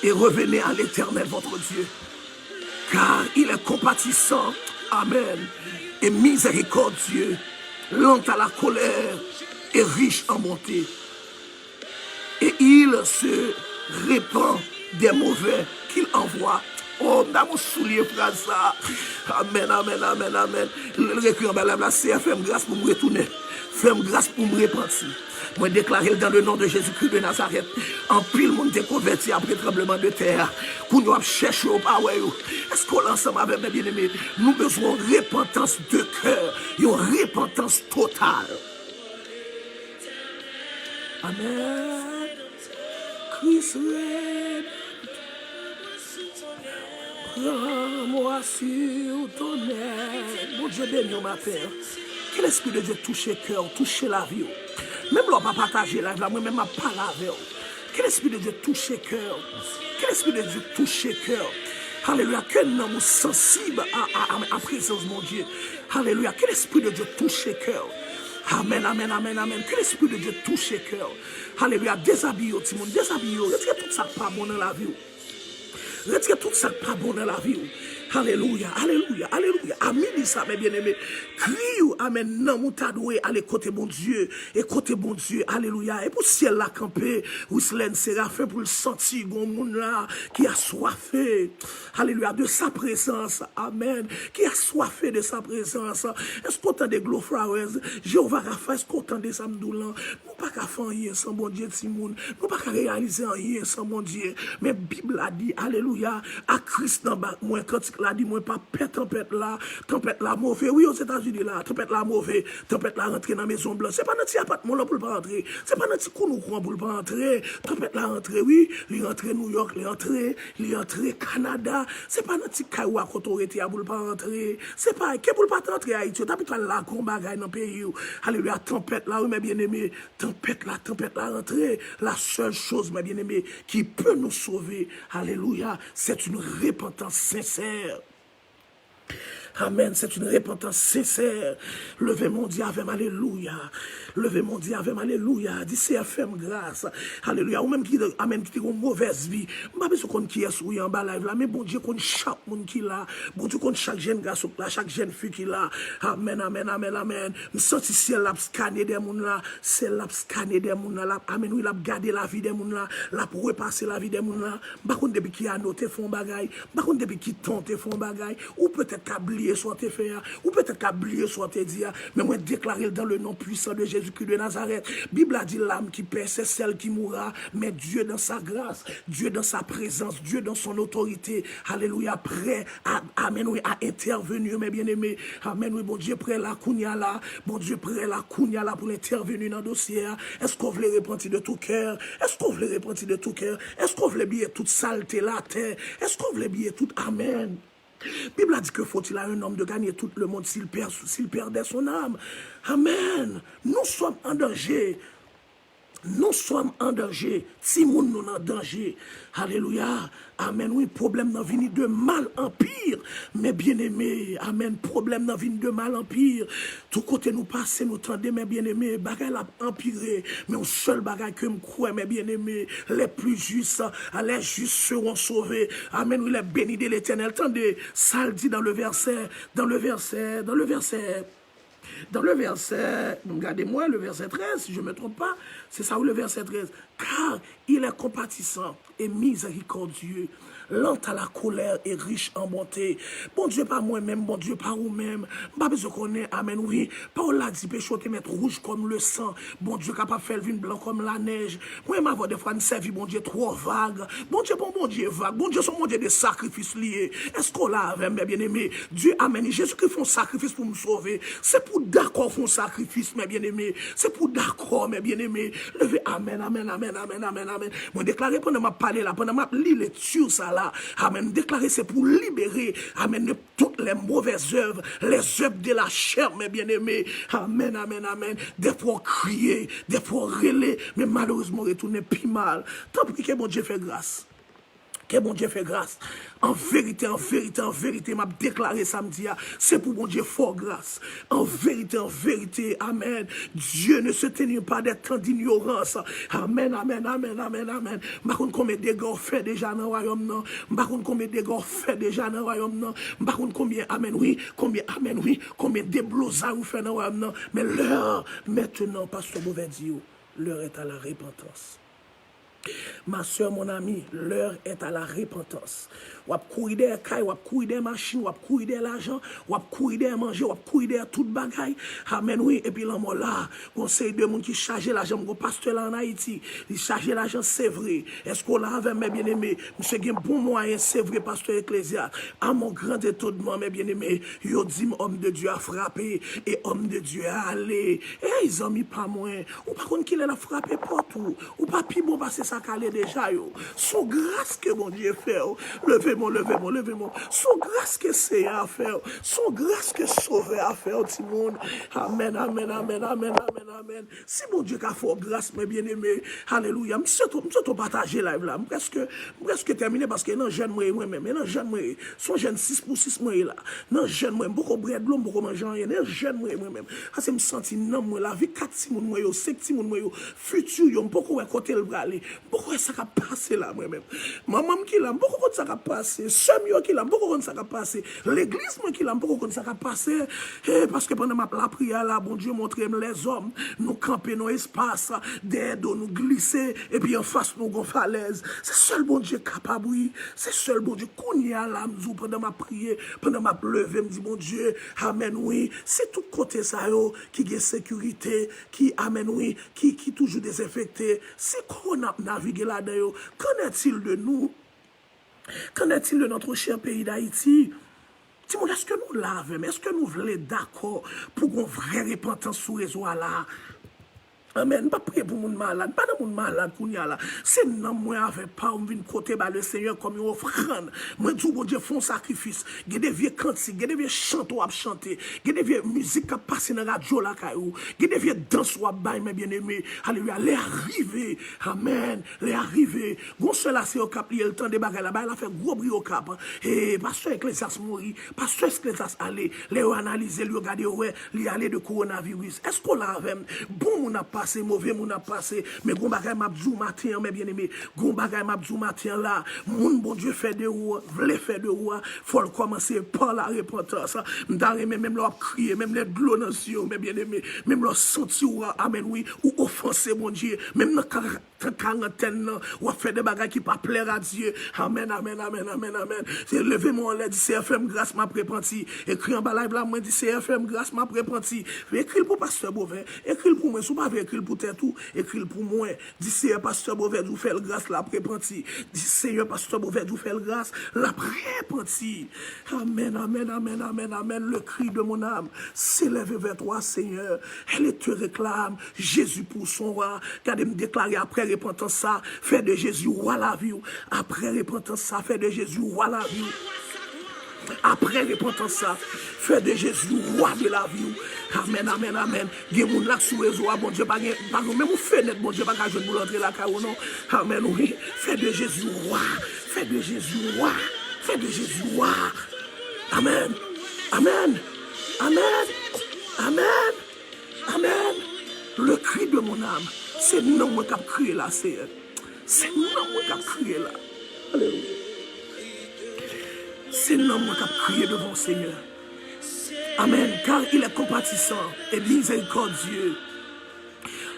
Et revenez à l'Éternel, votre Dieu. Car il est compatissant. Amen. Et miséricordieux. Lent à la colère et riche en bonté. Et il se répand des mauvais qu'il envoie. Oh, dans mon soulier, frère, ça. Amen, amen, amen, amen. Le récurrent, la CFM, grâce pour me retourner. Fais-moi grâce pour me repentir. Moi, déclarer dans le nom de Jésus-Christ de Nazareth. En pile, monde est converti après le tremblement de terre. Pour nous chercher au power. Est-ce qu'on l'ensemble avec mes bien-aimés? Nous besoin de repentance de cœur. Une repentance totale. Amen. Christ règne. Prends-moi sur ton aile. Mon Dieu béni au matin. Quel esprit de Dieu touche le cœur, touche la vie. Même l'on va partager la vie, moi-même je parle avec. Quel esprit de Dieu touche le cœur. Quel esprit de Dieu touche le cœur. Alléluia. Quel homme sensible à la présence de mon Dieu. Alléluia. Quel esprit de Dieu touche le cœur. Amen, amen, amen, amen. Que l'esprit de Dieu touche le cœur. Alléluia. Déshabille, Timon. Déshabille. Retirez tout ça pas bon dans la vie. Retirez tout ça pas bon dans la vie. Alléluia, alléluia, alléluia. Amen, ça, mes bien-aimés. Crie, amen, non, moutadoué, allez, côté bon Dieu, et côté bon Dieu, alléluia. Et pour ciel la campé, Whistlen Séraphin, pour le sentir, bon monde là, qui a soifé, alléluia, de sa présence, amen, qui a soifé de sa présence. Est-ce qu'on entend des Glow Flowers, Jéhovah Rapha, est-ce qu'on entend des Samdoulan? Nous pas qu'à faire rien sans bon Dieu, Timoun, nous pas qu'à réaliser rien sans bon Dieu, mais Bible a dit, alléluia, à Christ dans bas, moi, quand la dit moi pas tempête là mauvais. Oui, aux États-Unis là, tempête là mauvais, tempête là rentrer dans la Maison Blanche. C'est pas notre appartement là pour le pas rentrer. C'est pas notre courant pour le pas rentrer. Tempête là rentrer, oui, il rentrer New York, il rentrer Canada. C'est pas notre caillou à autorité pour le pas rentrer. C'est pas qui pour le pas rentrer Haïti. T'as pas là qu'on bagaille dans pays. Alléluia, tempête là, oui mes bien-aimés, tempête là rentrer. La seule chose mes bien-aimés qui peut nous sauver, alléluia, c'est une repentance sincère. Amen. C'est une repentance sincère. Levez mon Dieu avec alléluia. Levez mon Dieu avec alléluia. Dis CFM grâce. Alléluia. Ou même qui amen qui une mauvaise vie. Pas besoin qui est souillé en bas live là, mais bon Dieu qu'on chaque monde qui là. Bon Dieu qu'on chaque jeune garçon là, chaque jeune fille qui là. Amen, amen, amen, amen. Me senti ciel l'a scanner des monde là, c'est l'a scanner des monde là. Amen, oui l'a garder la vie des monde là, l'a repasser la vie des monde là. Par contre depuis qui a noté font bagaille, par contre depuis qui tente font bagaille, ou peut-être qu'oublier soit te faire, ou peut-être qu'oublier soit te dire, mais moi déclarer dans le nom puissant de Jésus-Christ de Nazareth. Bible a dit l'âme qui perd c'est celle qui mourra, mais Dieu dans sa grâce, Dieu dans sa présence, Dieu dans son autorité, alléluia, prêt à, amen, oui, à intervenir, mes bien-aimés, amen, oui, bon Dieu, prêt la kounya là, bon Dieu, prêt la kounya là pour intervenir dans le dossier. Est-ce qu'on veut repentir de tout cœur? Est-ce qu'on veut repentir de tout cœur? Est-ce qu'on veut bien toute saleté la terre? Est-ce qu'on veut bien tout, amen? Bible a dit que faut-il à un homme de gagner tout le monde s'il perdait son âme. Amen. Nous sommes en danger. Nous sommes en danger. Si nous sommes en danger. Alléluia. Amen. Oui, problème n'a venu de mal en pire. Mais bien aimé. Amen. Problème n'a venu de mal en pire. Tout côté nous passer, nous tendez, mes bien aimés. Bagay l'a empiré. Mais un seul bagay que me croit, mes bien aimés. Les plus justes seront sauvés. Amen. Oui, les bénis de l'éternel. Tendez, ça le dit dans le verset, regardez-moi le verset 13, si je ne me trompe pas, c'est ça ou le verset 13. Car il est compatissant et miséricordieux, lent à la colère et riche en bonté. Bon Dieu, pas moi-même, bon Dieu, pas vous-même. Pas besoin qu'on ait, amen, oui. Paul l'a dit, péché te mettre rouge comme le sang. Bon Dieu, capable de faire vin blanc comme la neige. Moi, ma voix des fois, ne servit, bon Dieu, trop vague. Bon Dieu, vague. Bon Dieu, son bon Dieu des sacrifices liés. Est-ce qu'on l'a avec mes bien-aimés? Dieu, amen. Jésus-Christ fait un sacrifice pour nous sauver. C'est pour d'accord faire un sacrifice, mes bien-aimés. C'est pour d'accord, mes bien-aimés. Levez, amen, amen, amen, amen, amen, amen. Moi, déclaré pendant ma parler là, pendant ma lit lecture, ça là. Amen. Déclarer, c'est pour libérer, amen, de toutes les mauvaises œuvres, les œuvres de la chair, mes bien-aimés. Amen, amen, amen. Des fois crier, des fois relayer, mais malheureusement, retourner plus mal. Tant pis que bon Dieu fait grâce. Que bon Dieu fait grâce. En vérité, m'a déclaré samedi, c'est pour bon Dieu fort grâce. En vérité, amen. Dieu ne se tenait pas des temps d'ignorance. Amen, amen, amen, amen, amen. Par contre, combien de dégâts fait déjà dans le royaume, non? Par contre, combien de dégâts fait déjà dans le royaume, non? Par contre, combien, amen, oui, combien de blosards vous fait dans le royaume, non? Mais l'heure, maintenant, pasteur Beauvais dit, l'heure est à la repentance. Ma soeur, mon ami, l'heure est à la repentance. Ou à courir des cailles, ou à courir des machines, ou à courir de l'argent, ou à courir des manger, ou à courir des tout bagaille. Amen, oui. Et puis là, moi là, conseil de monde qui charge l'argent, mon pasteur là en Haïti, il charge l'argent, c'est vrai. Est-ce qu'on l'a avec mes bien-aimés? Monsieur, il y a un bon moyen, c'est vrai, pasteur ecclésial. À mon grand étonnement, mes bien-aimés, il dit, homme de Dieu a frappé, et homme de Dieu a allé. Et ils ont mis pas moins. Ou par contre, qu'il a frappé partout. Ou pas plus bon, parce que ça calait déjà, yo. Son grâce que mon Dieu fait, levez-moi. Son grâce que c'est à faire. Son grâce que sauver à faire, tout le monde. Amen. Si mon Dieu a fait grâce, mes bien-aimés, alléluia. Je suis partager live là. Presque terminé parce que non, jeune moi-même. Non, jeune moi. Son jeune 6 pour 6 mois là. Non, jeune moi. Beaucoup de bread, beaucoup manger rien. Non, jeune moi-même. Parce que je me sens non, moi, la vie 4 Simon moi, 5 Simon moi, futur, yo, beaucoup côté le bras aller. Beaucoup ça a passé là moi-même. Maman qui l'a, beaucoup ça a passé. Somme qui l'a, beaucoup ça a passé. L'église moi qui l'a, beaucoup ça a passé. Parce que pendant la prière là, bon Dieu montre les hommes, nous camper nos espaces, des dos nous glisser et puis en face nous gon falaise. C'est seul bon Dieu capable, oui. C'est seul bon Dieu qu'on y a là, pendant ma prière, pendant ma lever, me dit bon Dieu, amen, oui. C'est tout côté ça yo qui gagne sécurité, qui amen, oui, qui toujours désinfecté. C'est qu'on a navigué là-dedans. Qu'en est-il de nous? Qu'en est-il de notre cher pays d'Haïti? Dis-moi, est-ce que nous l'avons? Est-ce que nous voulons d'accord pour une vraie repentance sur les réseau là? Amen. Pas prier pour mon malade, pas de mon malade qu'on y a là. C'est non moi avec pas on vient côté bah le Seigneur comme une offrande. Moi tout bon Dieu font sacrifice. Il y a des vieux cantiques, il y a des vieux chanteurs à chanter, il y a des vieux musiques à passer dans la radio là caillou, il y a des vieux danses à bailler mes bien-aimés. Alléluia, les arriver. Amen. Les arriver. Gon cela c'est au cap il le temps de bagarre là-bas, il a fait gros bruit au cap. Et pasteur Ecclésias mourir, pasteur Ecclésias aller, les analyser, lui regarder ouais, lui aller de coronavirus. Est-ce qu'on l'a avec bon on a passé, mauvais mon a passé, mais gon bagay m'a djou matin, mes bien-aimés, gon bagay m'a djou matin là, moun bon Dieu fait de ou, vle fait de ou, faut commencer par la repentance. M'dare même leur crier, même les glons dans yeux, mes bien-aimés, même leur sentir amen oui, ou offenser mon Dieu, même dans quarantaine, ou faire des bagages qui pas plaire à Dieu. Amen, amen, amen, amen, amen. C'est lever mon lait, dit CFM grâce m'a prépenti. Écrit en bas là, moi dit CFM grâce m'a prépenti. Écrit pour pasteur Beauvais, écrit pour moi, sous pas écrit pour tout, écrit pour moi. Dit Seigneur pasteur Beauvais, vous fait grâce la prépenti. Dit Seigneur pasteur Beauvais, vous fait grâce la prépenti. Amen, amen, amen, amen, amen. Le cri de mon âme s'élève vers toi, Seigneur. Elle te réclame, Jésus pour son roi. Car de me déclarer après repentance ça, fait de Jésus roi la vie. Après repentance ça, fait de Jésus roi la vie. Après repentance ça, fait de Jésus roi de la vie. Amen, amen, amen. Gen moun lak sou réseau, bon Dieu, pas même ou fenêtre, bon Dieu, pas jeune pour entrer la carreau, non. Amen, oui. Fait de Jésus roi. Fait de Jésus roi. Fait de Jésus roi. Amen. Amen. Amen. Amen. Amen. Le cri de mon âme, c'est non moi qui a crié là, Seigneur. C'est non moi qui a crié là. Alléluia. C'est non moi qui a crié devant le Seigneur. Amen. Car il est compatissant et miséricordieux,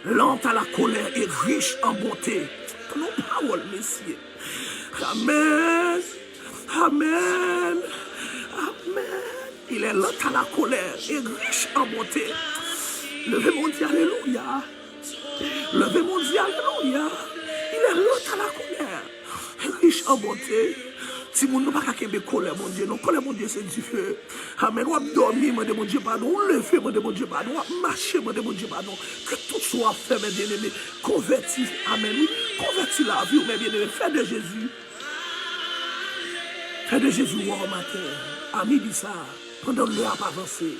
lent à la colère et riche en bonté. Ton parole, messieurs. Amen. Amen. Amen. Il est lent à la colère et riche en bonté. Levez mon Dieu, alléluia. Levez mon Dieu, alléluia. Il est lent à la colère, riche en bonté. Si vous n'avez pas qu'à colère, mon Dieu, non, colère, mon Dieu, c'est du feu. Amen. On va dormir, mon Dieu, pardon. On lever, mon Dieu, pardon. On va marcher, mon Dieu, pardon. Que tout soit fait, mes bien-aimés. Convertis, amen. Oui. Convertis la vie, mes bien-aimés. Fais de Jésus. Fais de Jésus, au matin. À midi, ça. Pendant l'heure à avancer.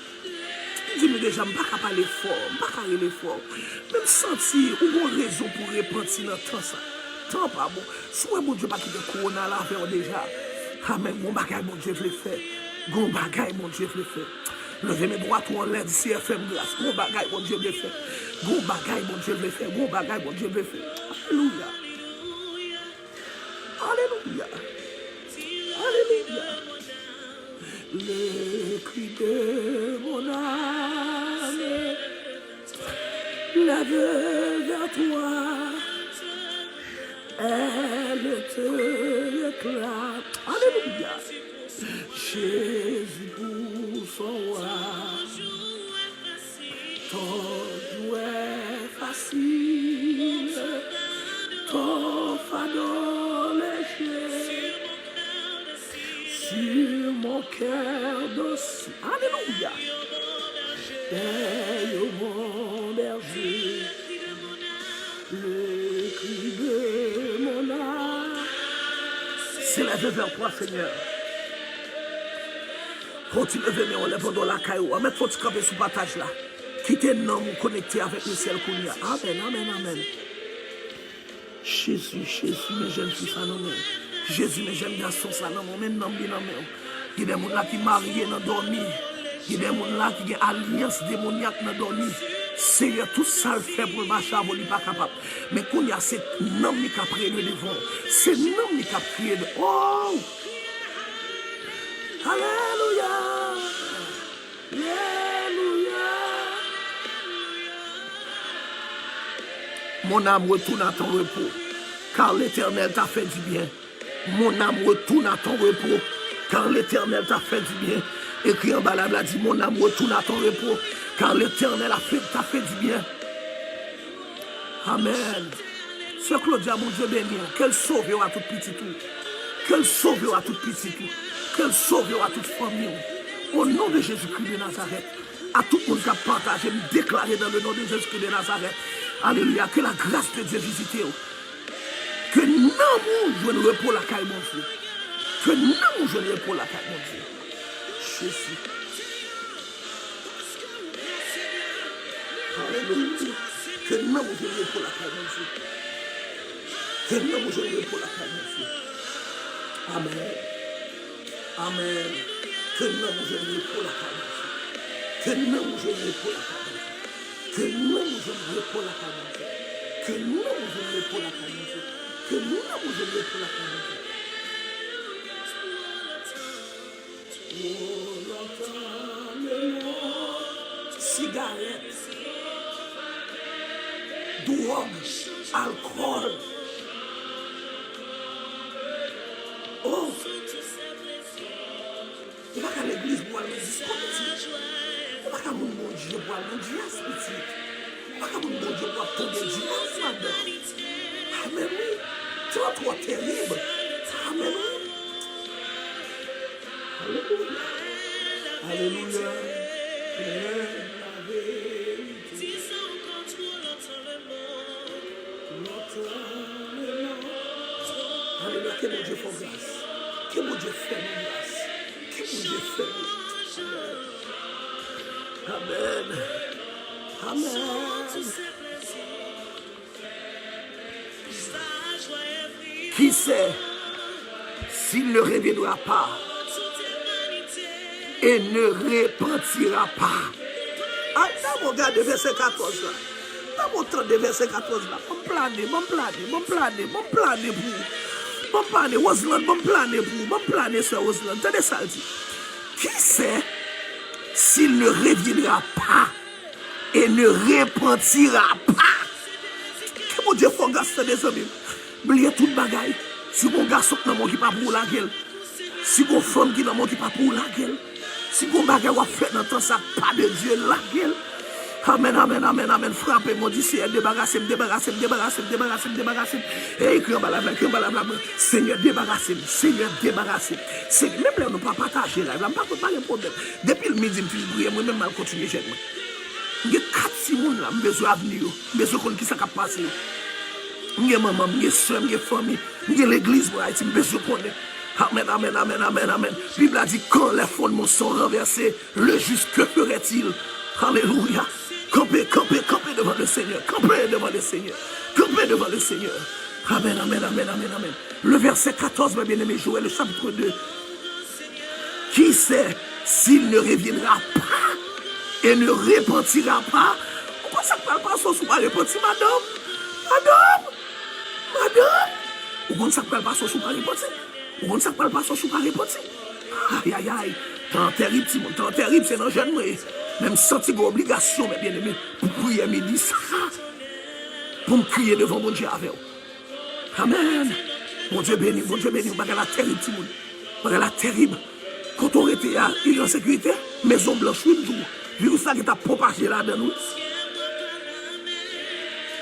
Dis-moi déjà, je ne peux pas parler fort, je ne peux pas parler fort. Même sentir, ou une raison pour repentir dans le temps ça. Tant pas bon. Soit mon Dieu pas quitter le corona là, faire déjà. Amen, mon bagage, mon Dieu, je l'ai fait. Mon bagage, mon Dieu, je l'ai fait. Levez mes droits, tout en l'air, d'ici FM grâce. Mon bagage, mon Dieu, je l'ai fait. Mon bagage, mon Dieu, je l'ai fait. Mon bagage, mon Dieu, je l'ai fait. Alléluia. Alléluia. Alléluia. Le cri de mon âme lève vers toi, elle te réclame. Alléluia. Jésus pour son roi, ton jouet facile, ton fardeau léger. Sur mon cœur docile, alléluia, veille mon berger, le cri de mon âme s'élève vers toi, Seigneur. Faut-il lever mes relèvres dans la caillou, mais faut-il camper sous partage là, quitter non connecté avec le ciel qu'on y a. Amen, amen, amen. Jésus, mes jeunes filles, ça non. Jésus, mes jeunes garçons, ça non, mais non, bien non. Il y a des gens qui sont mariés dans dormi. Il y a des gens qui ont une alliance démoniaque dans dormi. Seigneur, tout ça le fait pour le marché, il n'est pas capable. Mais quand il y a ces noms qui ont prié de devant, ces noms qui ont prié de. Oh! Alléluia! Alléluia! Mon âme retourne à ton repos, car l'Éternel t'a fait du bien. Mon âme retourne à ton repos, car l'Éternel t'a fait du bien. Écrit en bas la Bible dit, mon âme retourne à ton repos, car l'Éternel t'a fait du bien. Amen. Ce Claudia, mon Dieu béni, qu'elle sauve à tout petit tout. Qu'elle sauve à tout petit tout. Qu'elle sauve à toute famille. Au nom de Jésus-Christ de Nazareth. À tout le monde qui a partagé, me déclarer dans le nom de Jésus-Christ de Nazareth. Alléluia. Que la grâce de Dieu visite. Que non, je ne repos la caille, mon Dieu. Que non, je ne repos la caille, mon Dieu. Jésus. Alléluia. Que non, je ne repos la caille, mon Dieu. Que non, je ne repos la caille, mon Dieu. Amen. Amen. Que non, je ne repos la caille, mon Dieu. Que non, je ne repos la caille, mon Dieu. Que non, je ne repos la caille, mon Dieu. Que non, je ne repos la caille, mon Dieu. Que non, je ne repos la caille, mon Dieu. Cigarette, drogue, alcool. Oh, il n'y a pas qu'à l'église boire le discours petit. Il n'y a pas qu'à mon bon Dieu boire le dias petit. Il n'y a pas qu'à mon bon Dieu boire ton dias madame. Amen, oui. Tu vas trop terrible. Amen, oui. Alléluia. Alléluia. Alléluia, que mon Dieu fasse grâce. Que mon Dieu fait mon grâce. Que mon Dieu fait mon grâce. Amen. Amen. Qui sait s'il ne reviendra pas et ne repentira pas. Ah, dans mon gars de verset 14 là. Dans mon temps de verset 14 là. Mon planer pour. Mon planer, Rosland, mon planer, Sœur Rosland. Tenez ça, dit. Qui sait s'il ne reviendra pas et ne repentira pas? Que mon Dieu faut gasser des amis. Oubliez tout le bagaille. Si mon garçon qui pas pour la gueule. Si mon femme qui pas pour la gueule. Si mon bagage va faire dans le temps, ça pas de Dieu la gueule. Amen, amen, amen, amen. Frappez, mon Dieu, Seigneur, débarrassez-moi. Et écris en bas la Seigneur, débarrassez-moi. Seigneur, débarrassez-moi. Seigneur, même là, nous ne pouvons pas partager là. Nous ne pouvons pas de problème. Depuis le midi, je suis brûlé, moi-même, je continue à gérer. Il y a 4-6 personnes là, je besoin d'avenir, je besoin de qui ça va passer. Il y a maman, il y a soeur, il y a famille, il y a l'église, je besoin de connaître. Amen, amen, amen, amen, amen. La Bible a dit, quand les fondements sont renversés, le juste, que ferait-il? Alléluia. Campez devant le Seigneur. Campez devant le Seigneur. Campez devant le Seigneur. Amen, amen, amen, amen, amen. Le verset 14, ma bien-aimé Joël, le chapitre 2. Qui sait s'il ne reviendra pas et ne repentira pas? Pourquoi ça ne parle pas sans pas repentir, madame? Pourquoi ça ne parle pas sans pas repentir? Pourquoi ça ne parle pas sans pas repentir? Aïe, aïe, aïe. Tant terrible, Simon. Tant terrible, c'est dans le jeune. Même senti une obligation, mes bien-aimés, pour prier midi, ça. Pour me crier devant mon Dieu avec vous. Amen. Mon Dieu béni, la terrible, Simon. La terrible. Quand on était à il est en sécurité, maison blanche, oui, tout. Vu ça qui t'a propagé là dans nous.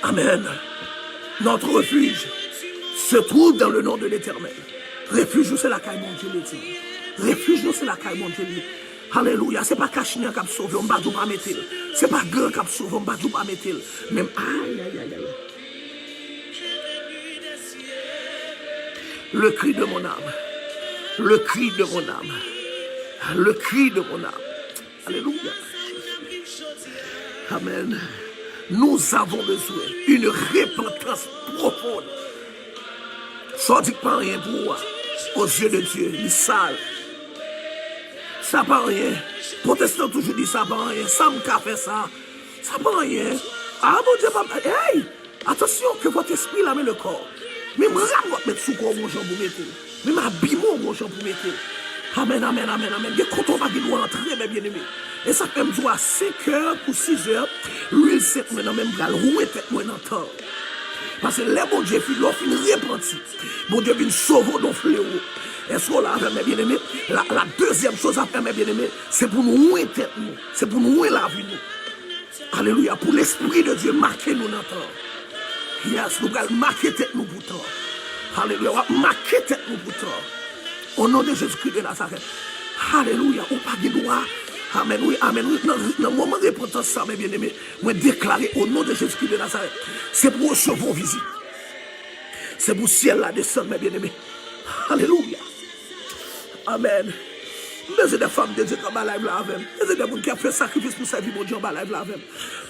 Amen. Notre refuge se trouve dans le nom de l'Éternel. Refuge, c'est la caille, mon Dieu, l'Éternel. Refuge, c'est la caille, mon Dieu. Alléluia. Ce n'est pas Cachemire qui a sauvé, on ne va pas mettre. Ce n'est pas Grand qui a sauvé, on ne va pas mettre. Même, aïe, aïe, aïe, aïe. Le cri de mon âme. Le cri de mon âme. Le cri de mon âme. Alléluia. Amen. Nous avons besoin d'une repentance profonde. Ça dit pas rien pour moi. Aux yeux de Dieu, il est sale. Ça pas rien. Protestant toujours dit ça pas rien. Ça m'a fait ça. Ça pas rien. Ah mon Dieu, hey! Attention que votre esprit la met le corps. Même rame votre mettre sous corps mon jambe pour mettre. Même habillement mon jambe pour mettre. Amen, amen, amen, amen. Et quand on va dire entrer, mes bien-aimés. Et ça fait me dire à 5h pour 6h, l'huile c'est moi dans même bras, rouer tête moi dans le temps. Parce que les bon Dieu, il offre une repentie. Bon Dieu, vient sauver dans le fléau. Est-ce qu'on l'a fait, mes bien-aimés? La deuxième chose à faire, mes bien-aimés, c'est pour nous rouer tête nous. C'est pour nous rouer la vie nous. Alléluia. Pour l'Esprit de Dieu, marquer nous dans le temps. Yes, nous allons marquer tête nous pour temps. Alléluia. Marquer tête nous pour temps. Au nom de Jésus-Christ de Nazareth. Alléluia. Ou pas de droit. Amen, oui, amen, oui. Dans le moment de repentance, ça, mes bien-aimés, moi déclarer au nom de Jésus-Christ de Nazareth, c'est pour recevoir visite. C'est pour le ciel là descendre, mes bien-aimés. Alléluia. Amen. Nous des femmes de Dieu qui ont live là avec. Nous des gens qui ont fait sacrifice pour servir mon Dieu en live là avec.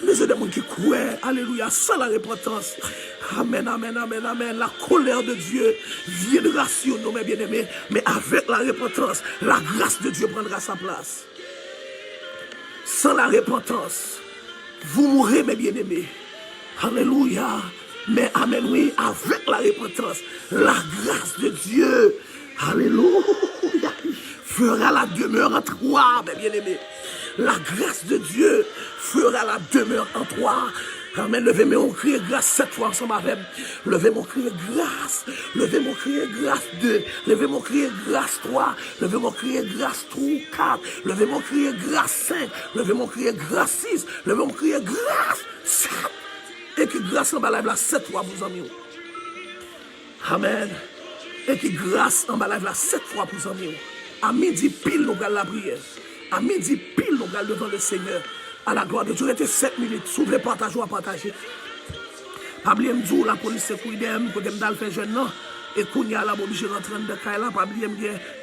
Nous des gens qui croient, alléluia, sans la repentance. Amen, amen, amen, amen. La colère de Dieu viendra sur nous, mes bien-aimés. Mais avec la repentance, la grâce de Dieu prendra sa place. Sans la repentance, vous mourrez, mes bien-aimés. Alléluia. Mais amen, oui, avec la repentance, la grâce de Dieu, alléluia, fera la demeure en toi, mes bien-aimés. La grâce de Dieu fera la demeure en toi. Amen. Levez mon cri grâce 7 fois ensemble avec. Levez mon cri grâce. Levez mon cri grâce 2. Levez mon cri grâce 3. Levez mon cri grâce 4. Levez mon cri grâce 5. Levez mon cri grâce 6. Levez mon cri grâce 7. Et que grâce en bas la 7 fois vous en mieux. Amen. Et que grâce en bas la 7 fois vous en mieux. À midi pile nous allons la prière. À midi pile nous allons devant le Seigneur. À la gloire de Dieu. Restez 7 minutes. S'ouvrez, partagez ou à partager. Pas oublier m'dou la police c'est couille d'em côté m'dal fait jeune non. Et qu'on y a la obligé rentrer dans caille là pas oublier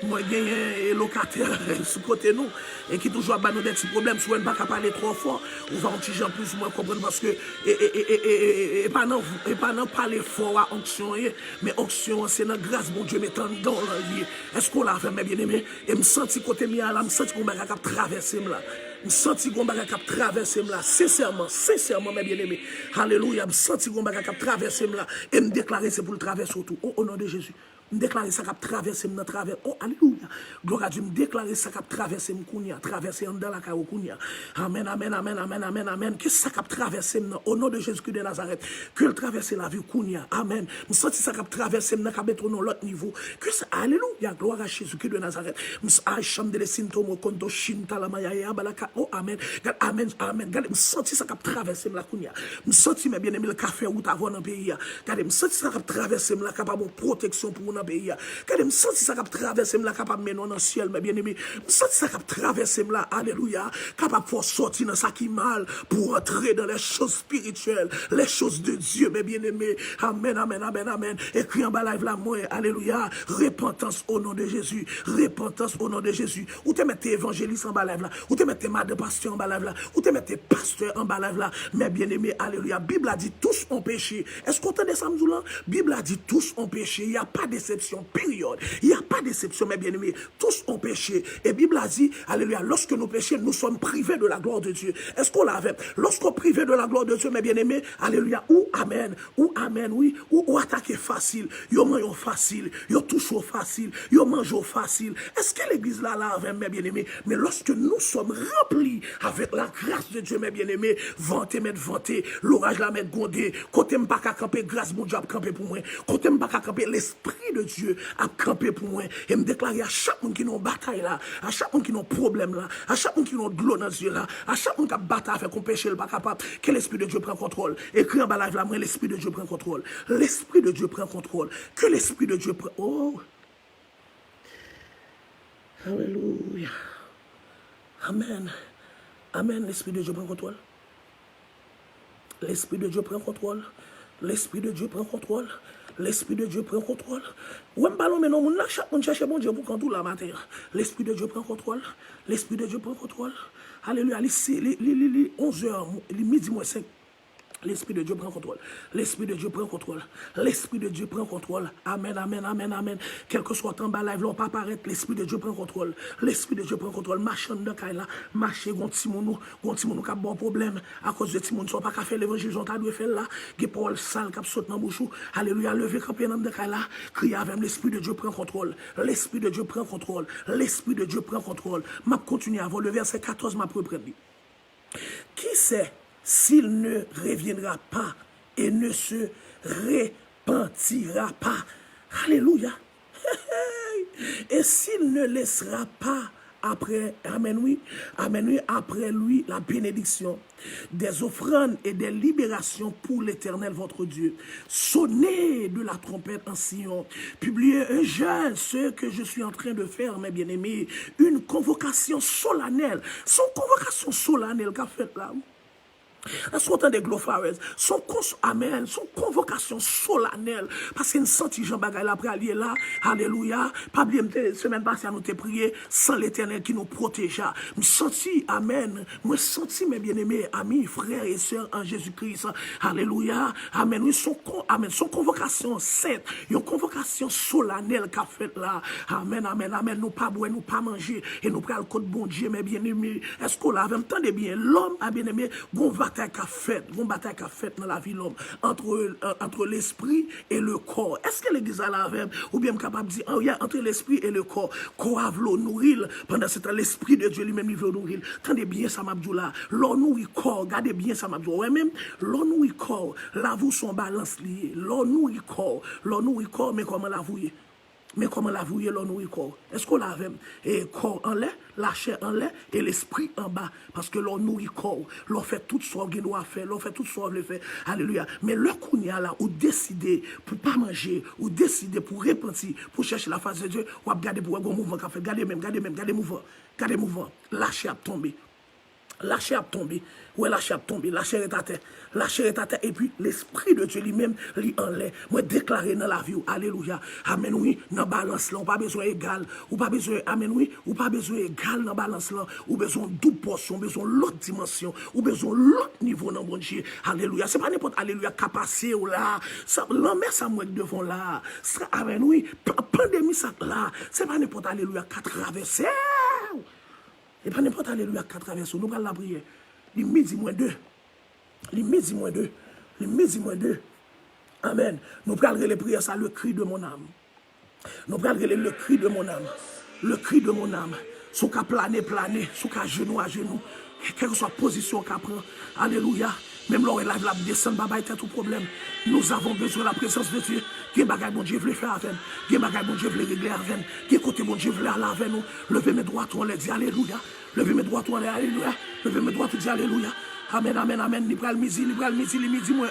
moi gagner locataire sous côté nous et qui toujours ba nous des petits problèmes soit pas parler trop fort ou va un petit gens plus ou moins comprendre parce que et pas non parler fort à onction mais onction c'est dans grâce bon Dieu mettant dans lié. Est-ce qu'on l'a fait mes bien-aimés et me senti côté mia là me senti qu'on va traverser là. Me senti qu'on va traverser là sincèrement mes bien-aimés. Alléluia, me senti qu'on va traverser là et me déclarer c'est pour le traverser tout au nom de Jésus. Me déclarer ça cap traverser dans travers. Oh alléluia. Gloire à Dieu, me déclarer ça cap traverser me kounya, traverser dans la carreau kounya. Amen amen amen amen amen amen. Que ça cap traverser au nom de Jésus de Nazareth. Que le traverser la vie kounya. Amen. Me senti ça cap traverser dans cap mettre dans l'autre niveau. Que ça alléluia, gloire à Jésus de Nazareth. Me a chambre de symptômes konto shinta la maya balaka. Oh amen. Amen amen. Me senti ça cap traverser la kounya. Me senti mes bien-aimés le café route avant dans pays. Regardez, me senti ça cap traverser la capable protection pour dans pays. Regardez, me senti ça cap traverser la capable mener dans le ciel mes bien-aimés. Me senti ça cap traverser là alléluia, capable pour sortir dans ça qui mal pour entrer dans les choses spirituelles, les choses de Dieu mes bien-aimés. Amen amen amen amen. Écrit en bas live là moi alléluia, repentance au nom de Jésus, repentance au nom de Jésus. Ou te mettez évangéliste en bas live là, ou te mettez madame pasteur en bas live là, ou te mettez pasteur en bas live là, mes bien-aimés alléluia. Bible a dit tous ont péché. Est-ce qu'on entend ça là? Bible a dit tous ont péché. Il n'y a pas d'exception, période. Il n'y a pas d'exception, mes bien-aimés. Tous ont péché. Et Bible a dit, alléluia, lorsque nous péchons, nous sommes privés de la gloire de Dieu. Est-ce qu'on l'avait? Lorsqu'on est privé de la gloire de Dieu, mes bien-aimés, alléluia, ou amen, oui, ou attaquer facile, yo mange facile, yo touche facile, yo mange facile. Est-ce que l'église là avec mes bien-aimés? Mais lorsque nous sommes remplis avec la grâce de Dieu, mes bien-aimés, vanter, mettre vanter, l'orage la mettre gondé, côté m'pas qu'à camper, grâce mon Dieu a camper pour moi, côté m'pas qu'à camper, l'esprit de Dieu a camper pour moi, et me déclarer à chaque monde qui n'a bataille là, à chaque monde qui n'a problème là, à chaque monde qui n'a de l'eau dans les yeux là, à chaque monde qui a bataille avec qu'on péché, le pas capable, que l'esprit de Dieu prend contrôle. Écrit en bas live là, moi, l'esprit de Dieu prend contrôle. L'esprit de Dieu prend contrôle. Que l'esprit de Dieu prend. Oh! Alléluia. Amen. Amen. L'esprit de Dieu prend contrôle. L'esprit de Dieu prend contrôle. L'esprit de Dieu prend contrôle. L'esprit de Dieu prend contrôle. Ou même ballon, mais non, chaque monde cherche bon Dieu pour quand tout la matin. L'esprit de Dieu prend contrôle. L'esprit de Dieu prend contrôle. Alléluia. Les 11h, midi moins 5. L'esprit de Dieu prend contrôle. L'esprit de Dieu prend contrôle. L'esprit de Dieu prend contrôle. Amen, amen, amen, amen. Quel que soit en bas live, l'on pas apparaître. L'esprit de Dieu prend contrôle. L'esprit de Dieu prend contrôle. Marche dans caille là, marcher gon Timonou qui a bon problème à cause de Timonou soit pas qu'à faire l'évangile, on t'a dû faire là. Qui parole sale qui saute dans bouchou. Alléluia, lever camper dans caille là, crier avec l'esprit de Dieu prend contrôle. L'esprit de Dieu prend contrôle. L'esprit de Dieu prend contrôle. M'a continuer avant le verset 14 m'a reprendre. Qui sait s'il ne reviendra pas et ne se repentira pas. Alléluia. Et s'il ne laissera pas après, amen oui, après lui, la bénédiction, des offrandes et des libérations pour l'Éternel votre Dieu. Sonnez de la trompette en Sion, publiez un jeûne, ce que je suis en train de faire, mes bien-aimés, une convocation solennelle. Son convocation solennelle qu'a fait là. Est-ce qu'on des glofares? Son amen, son convocation solennelle. Parce qu'il senti Jean Bagay après aller là. Alléluia. Pas bien, semaine passée, nous t'ai prié sans l'Éternel qui nous protégea. Nous senti, amen. Moi senti, mes bien-aimés, amis, frères et sœurs en Jésus-Christ. Alléluia. Amen. Oui, son convocation sainte. Une convocation solennelle qu'a fait là. Amen, amen, amen. Nous pas boire, nous pas manger. Et nous prenons le code bon Dieu, mes bien-aimés. Est-ce qu'on l'a entendez bien? L'homme, a bien-aimé, bon bataille qu'a fait dans la vie l'homme entre l'esprit et le corps. Est-ce que l'église a la même ou bien capable de dire oh, yeah, entre l'esprit et le corps a voulu nourrir pendant ce temps l'esprit de Dieu lui-même il veut nourrir. Tendez bien ça m'abdou là. L'on nourrit corps, regardez bien ça m'abdou. Ouais même l'on nourrit corps, la vous son balance lié. L'on nourrit corps mais comment la vouer? Mais comment la vouer l'on nourrit corps? Est-ce qu'on l'a même et corps en l'air, la chair en l'air et l'esprit en bas parce que l'on nourrit corps, l'on fait tout ce qu'on doit faire, l'on fait tout ce qu'on veut faire. Alléluia. Mais le qu'on y a là ou décider pour pas manger ou décider pour repentir, pour chercher la face de Dieu, ou regarder pour un mouvement qu'a fait, regardez mouvement, la chair a tombé. La chair a tombé. Ouais, la chair a tombé. La chair est à terre. La chair est à terre. Et puis, l'esprit de Dieu lui-même, lui en l'air. Moi, déclaré dans la vie. Alléluia. Amen, oui. Dans la balance là, on pas besoin égal. Ou pas besoin, amen, oui. Ou pas besoin égal dans la balance là. Ou besoin double portion. Besoin l'autre dimension. Ou besoin l'autre niveau dans mon Dieu. Alléluia. C'est pas n'importe, alléluia, capacité ou là. L'homme, ça m'a devant là. Amen, oui. Pandémie, ça là. C'est pas n'importe, alléluia, qu'à traverser. Et pas n'importe alléluia qu'à traverser. Nous allons la prière. Les midi moins 2. Les midi moins 2. Les midi moins 2. Amen. Nous allons les prières ça, le cri de mon âme. Nous allons le cri de mon âme. Le cri de mon âme. Sous qu'à planer, sous qu'à genoux à genoux. Quelle que soit la position qu'à prend. Alléluia. Même là, elle a descendu, baba, était tout problème. Nous avons besoin de la présence de Dieu. Qui bagay mon Dieu veut faire avec nous. Qui bagay mon Dieu veut régler avec nous. Qui côté mon Dieu veut aller avec nous. Levez mes droits, on les dit alléluia. Levez mes droits, on les dit alléluia. Levez mes droits, on dit alléluia. Amen, amen, amen. Libral midi, moins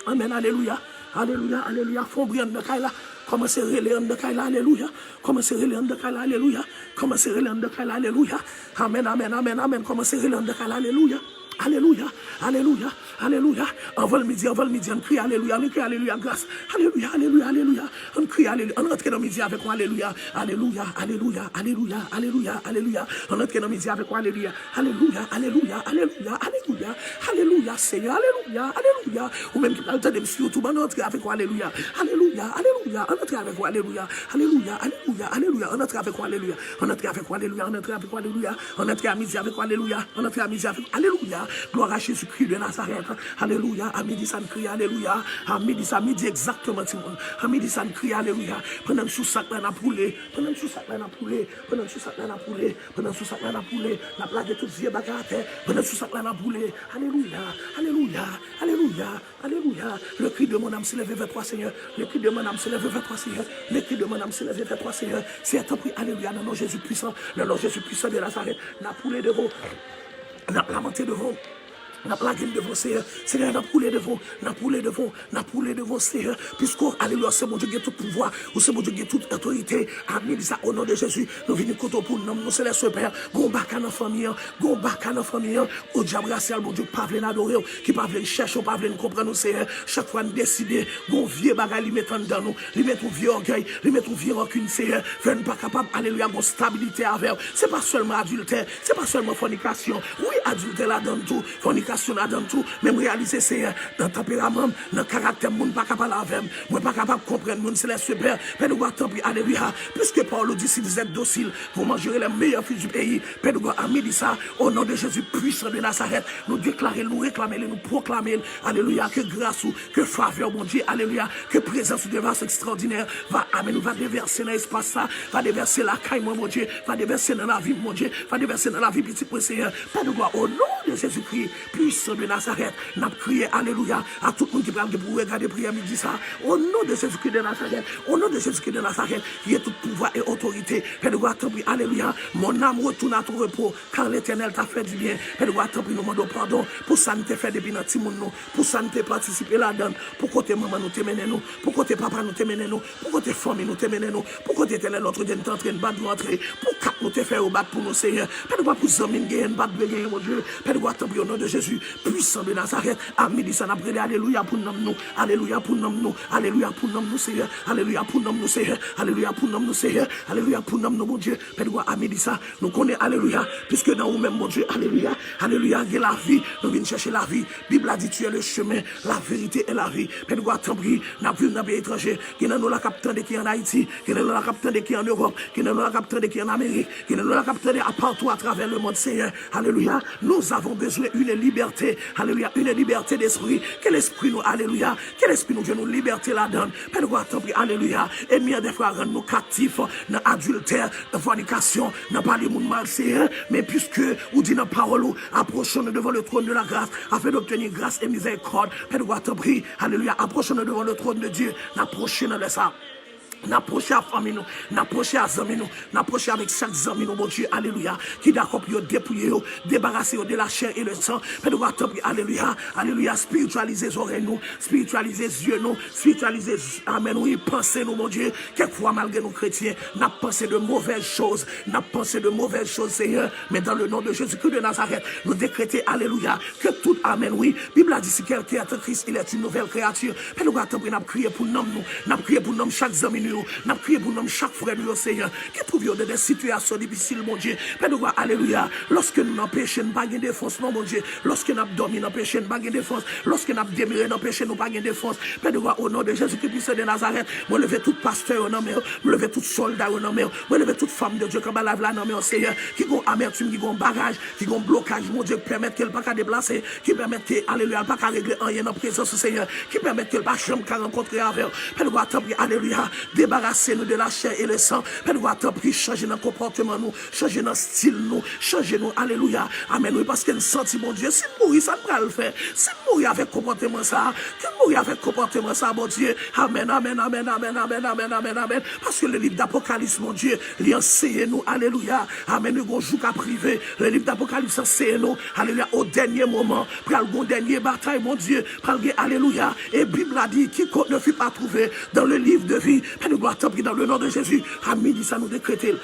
1. Amen, alléluia. Alléluia, alléluia. Font briller de Kaila. Commencez à relayer de Kaila, alléluia. Commencez à relayer de Kaila, alléluia. Commencez à relayer de Kaila, alléluia. Amen, amen, amen, amen. Commencez à relayer de Kaila, alléluia. Alléluia, alléluia, alléluia. Avant le midi, on crie alléluia, on crie alléluia, grâce. Alléluia, alléluia, alléluia. On crie alléluia. On rentre dans le midi avec moi, alléluia, alléluia, alléluia, alléluia, alléluia, alléluia. On rentre dans le midi avec moi, alléluia, alléluia, alléluia, alléluia, alléluia, alléluia, Seigneur, alléluia, alléluia. Ou même qui parle de sur YouTube, on rentre avec moi, alléluia, alléluia, alléluia. On rentre avec moi, alléluia, alléluia, alléluia, alléluia. On rentre avec moi, alléluia, on rentre avec moi, alléluia, on rentre avec moi, alléluia. On rentre à midi avec moi, alléluia, on rentre à midi avec alléluia. Gloire à Jésus-Christ de Nazareth. Alléluia. À midi, ça nous crie alléluia. À midi, ça midi exactement. À midi, ça nous crie alléluia. Pendant sous sac, là, poulet. Pendant sous sac, là, poulet. Pendant sous sac, là, poulet. Pendant sous sac, là, poulet. La plaque de toutes vieux bagages. Pendant sous sac, là, poulet. Alléluia. Alléluia. Alléluia. Alléluia. Le cri de mon âme s'élève vers toi, Seigneur. Le cri de mon âme s'élève vers toi, Seigneur. Le cri de mon âme s'élève vers toi, Seigneur. C'est un prix. Alléluia. Dans le nom Jésus puissant. Le nom Jésus puissant de Nazareth. La poulet de vous. La lamenté de vous. La plague devant Seigneur, Seigneur, n'a poulet devant Seigneur, puisque alléluia, c'est mon Dieu qui a tout pouvoir, ou c'est mon Dieu qui a toute autorité. Amen, ça au nom de Jésus. Nous venons contre pour nous, nous céleste Père, Gombaka dans famille, au diable racial, mon Dieu, pas venir adorer, qui pas venir chercher, pas venir comprendre, Seigneur. Chaque fois nous décider, bon vieux bagage, lui mettre dans nous, lui mettre un vieux orgueil, lui mettre un vieux rancune, Seigneur, venir pas capable, alléluia, bon stabilité avec. C'est pas seulement adultère, c'est pas seulement fornication. Oui, adultère là dans tout, fornication dans tout, même réaliser Seigneur, dans tempérament, dans caractère, monde pas capable avec, moi pas capable de comprendre, monde c'est la super, Père nous tant pis, alléluia, puisque Paul dit si vous êtes docile, vous mangerez les meilleurs fruits du pays, Père nous dit ça, au nom de Jésus puissant de Nazareth, nous déclarer, nous réclamer, nous proclamer, alléluia, que grâce ou que faveur, mon Dieu, alléluia, que présence de grâce extraordinaire, va, amen, nous va déverser dans l'espace ça, va déverser la caille, mon Dieu, va déverser dans la vie, mon Dieu, va déverser dans la vie, petit Seigneur, Père nous au nom de Jésus-Christ, puissant de Nazareth, n'a crié alléluia à tout le monde qui parle pour regarder prier midi ça. Au nom de Jésus-Christ de Nazareth, au nom de Jésus-Christ de Nazareth, qui est tout pouvoir et autorité. Père de gloire, t'en prie, alléluia. Mon âme retourne à ton repos, car l'Éternel t'a fait du bien. Père de gloire, t'en prie, nous demandons pardon pour ça nous t'ai fait depuis notre monde, pour ça nous t'ai participé là-dedans, pour côté maman nous t'aimer nous, pour côté papa nous t'aimer nous, pour côté famille nous t'aimer nous, pour côté Éternel notre Dieu nous entraîne battre nous entrer, pour quatre nous t'ai fait au battre pour nos Seigneur. Père de gloire, pour zamine gagner battre gagner mon Dieu. Père de gloire, t'en prie au nom de Jésus, puissant de Nazareth. Amen. Ça n'a prié alléluia pour nous, alléluia pour nous, alléluia pour nous Seigneur, alléluia pour nous Seigneur, alléluia pour nous Seigneur, alléluia pour nous mon Dieu. Père de gloire, amen ça. Nous connaissons alléluia, puisque dans nous-mêmes mon Dieu, alléluia, alléluia, il y a la vie, nous venons chercher la vie. Bible a dit tu es le chemin, la vérité et la vie. Père de gloire, t'en prie, n'a vu dans pays étranger, qui n'a nous la capitaine de qui en Haïti, qui n'a nous la capitaine de qui en Europe, qui n'a nous la capitaine de qui en Amérique, qui n'a nous la capitaine à partout à travers le monde Seigneur, alléluia. Nous avons besoin d'une liberté, alléluia, une liberté d'esprit. Quel esprit nous, alléluia, quel esprit nous veut nous liberté là-dedans. Père de gloire, t'en prie, alléluia. Et bien des fois rendre nous captifs dans adultère, dans fornication, dans pas les monde mal Seigneur, mais puisque vous dit dans parole, approchons-nous devant le trône de la grâce afin d'obtenir grâce et miséricorde. Père de gloire, t'en prie, alléluia, approchons-nous devant le trône de Dieu, n'approchons-nous de ça. N'approcher à famille nous, n'approcher à amis nous, n'approcher avec chaque ami nous, mon Dieu, alléluia, qui d'accord pour dépouiller, débarrasser de la chair et le sang. Père de gloire, alléluia, alléluia, spiritualiser les oreilles nous, spiritualiser les yeux nous, spiritualiser, amen, oui, pensez nous, mon Dieu, quelquefois malgré nous chrétiens, n'a pensé de mauvaises choses, n'a pensé de mauvaises choses, Seigneur, mais dans le nom de Jésus-Christ de Nazareth, nous décrétons, alléluia, que tout, amen, oui, Bible a dit, si quelqu'un est en Christ, il est une nouvelle créature. Père de gloire, n'a crié pour nous, n'a crié pour nous chaque ami nous, n'a prié pour nous chaque frère nous, Seigneur, qui trouve dans des situations difficiles, mon Dieu. Père de gloire, alléluia. Lorsque nous n'empêchons pas de défense, non, mon Dieu. Lorsque nous dormi, n'empêchons pas de défense. Lorsque nous demeuré, n'empêchons pas de défense. Père de gloire, au nom de Jésus-Christ de Nazareth, moi lever tout pasteur au nom, moi lever tout soldat au nom, moi lever toute femme de Dieu comme la là, non, Seigneur, qui ont amertume, qui ont bagage, qui ont blocage, mon Dieu, qui permettent qu'elle ne pas qu'à déplacer, qui permettent qu'elle, alléluia, pas qu'à régler rien dans la présence du Seigneur, qui permettent qu'elle ne pas jamais qu'à rencontrer avec. Père de gloire, alléluia, débarrassez-nous de la chair et le sang. Père de gloire, changer notre comportement, nous, changer notre style, nous, changer nous, alléluia, amen, oui, parce qu'elle sentit, mon Dieu, si mourir, ça ne va le faire, si mourir avec comportement ça, que mourir avec comportement ça, mon Dieu, amen, amen, amen, amen, amen, amen, amen, amen, parce que le livre d'Apocalypse, mon Dieu, il enseigne nous, alléluia, amen, nous avons joué qu'à privé, le livre d'Apocalypse enseigne nous, alléluia, au dernier moment, pour le dernier bataille, mon Dieu, pour le alléluia, et Bible a dit, quiconque ne fut pas trouvé dans le livre de vie, Père de gloire, dans le nom de Jésus, à midi, ça nous décrétons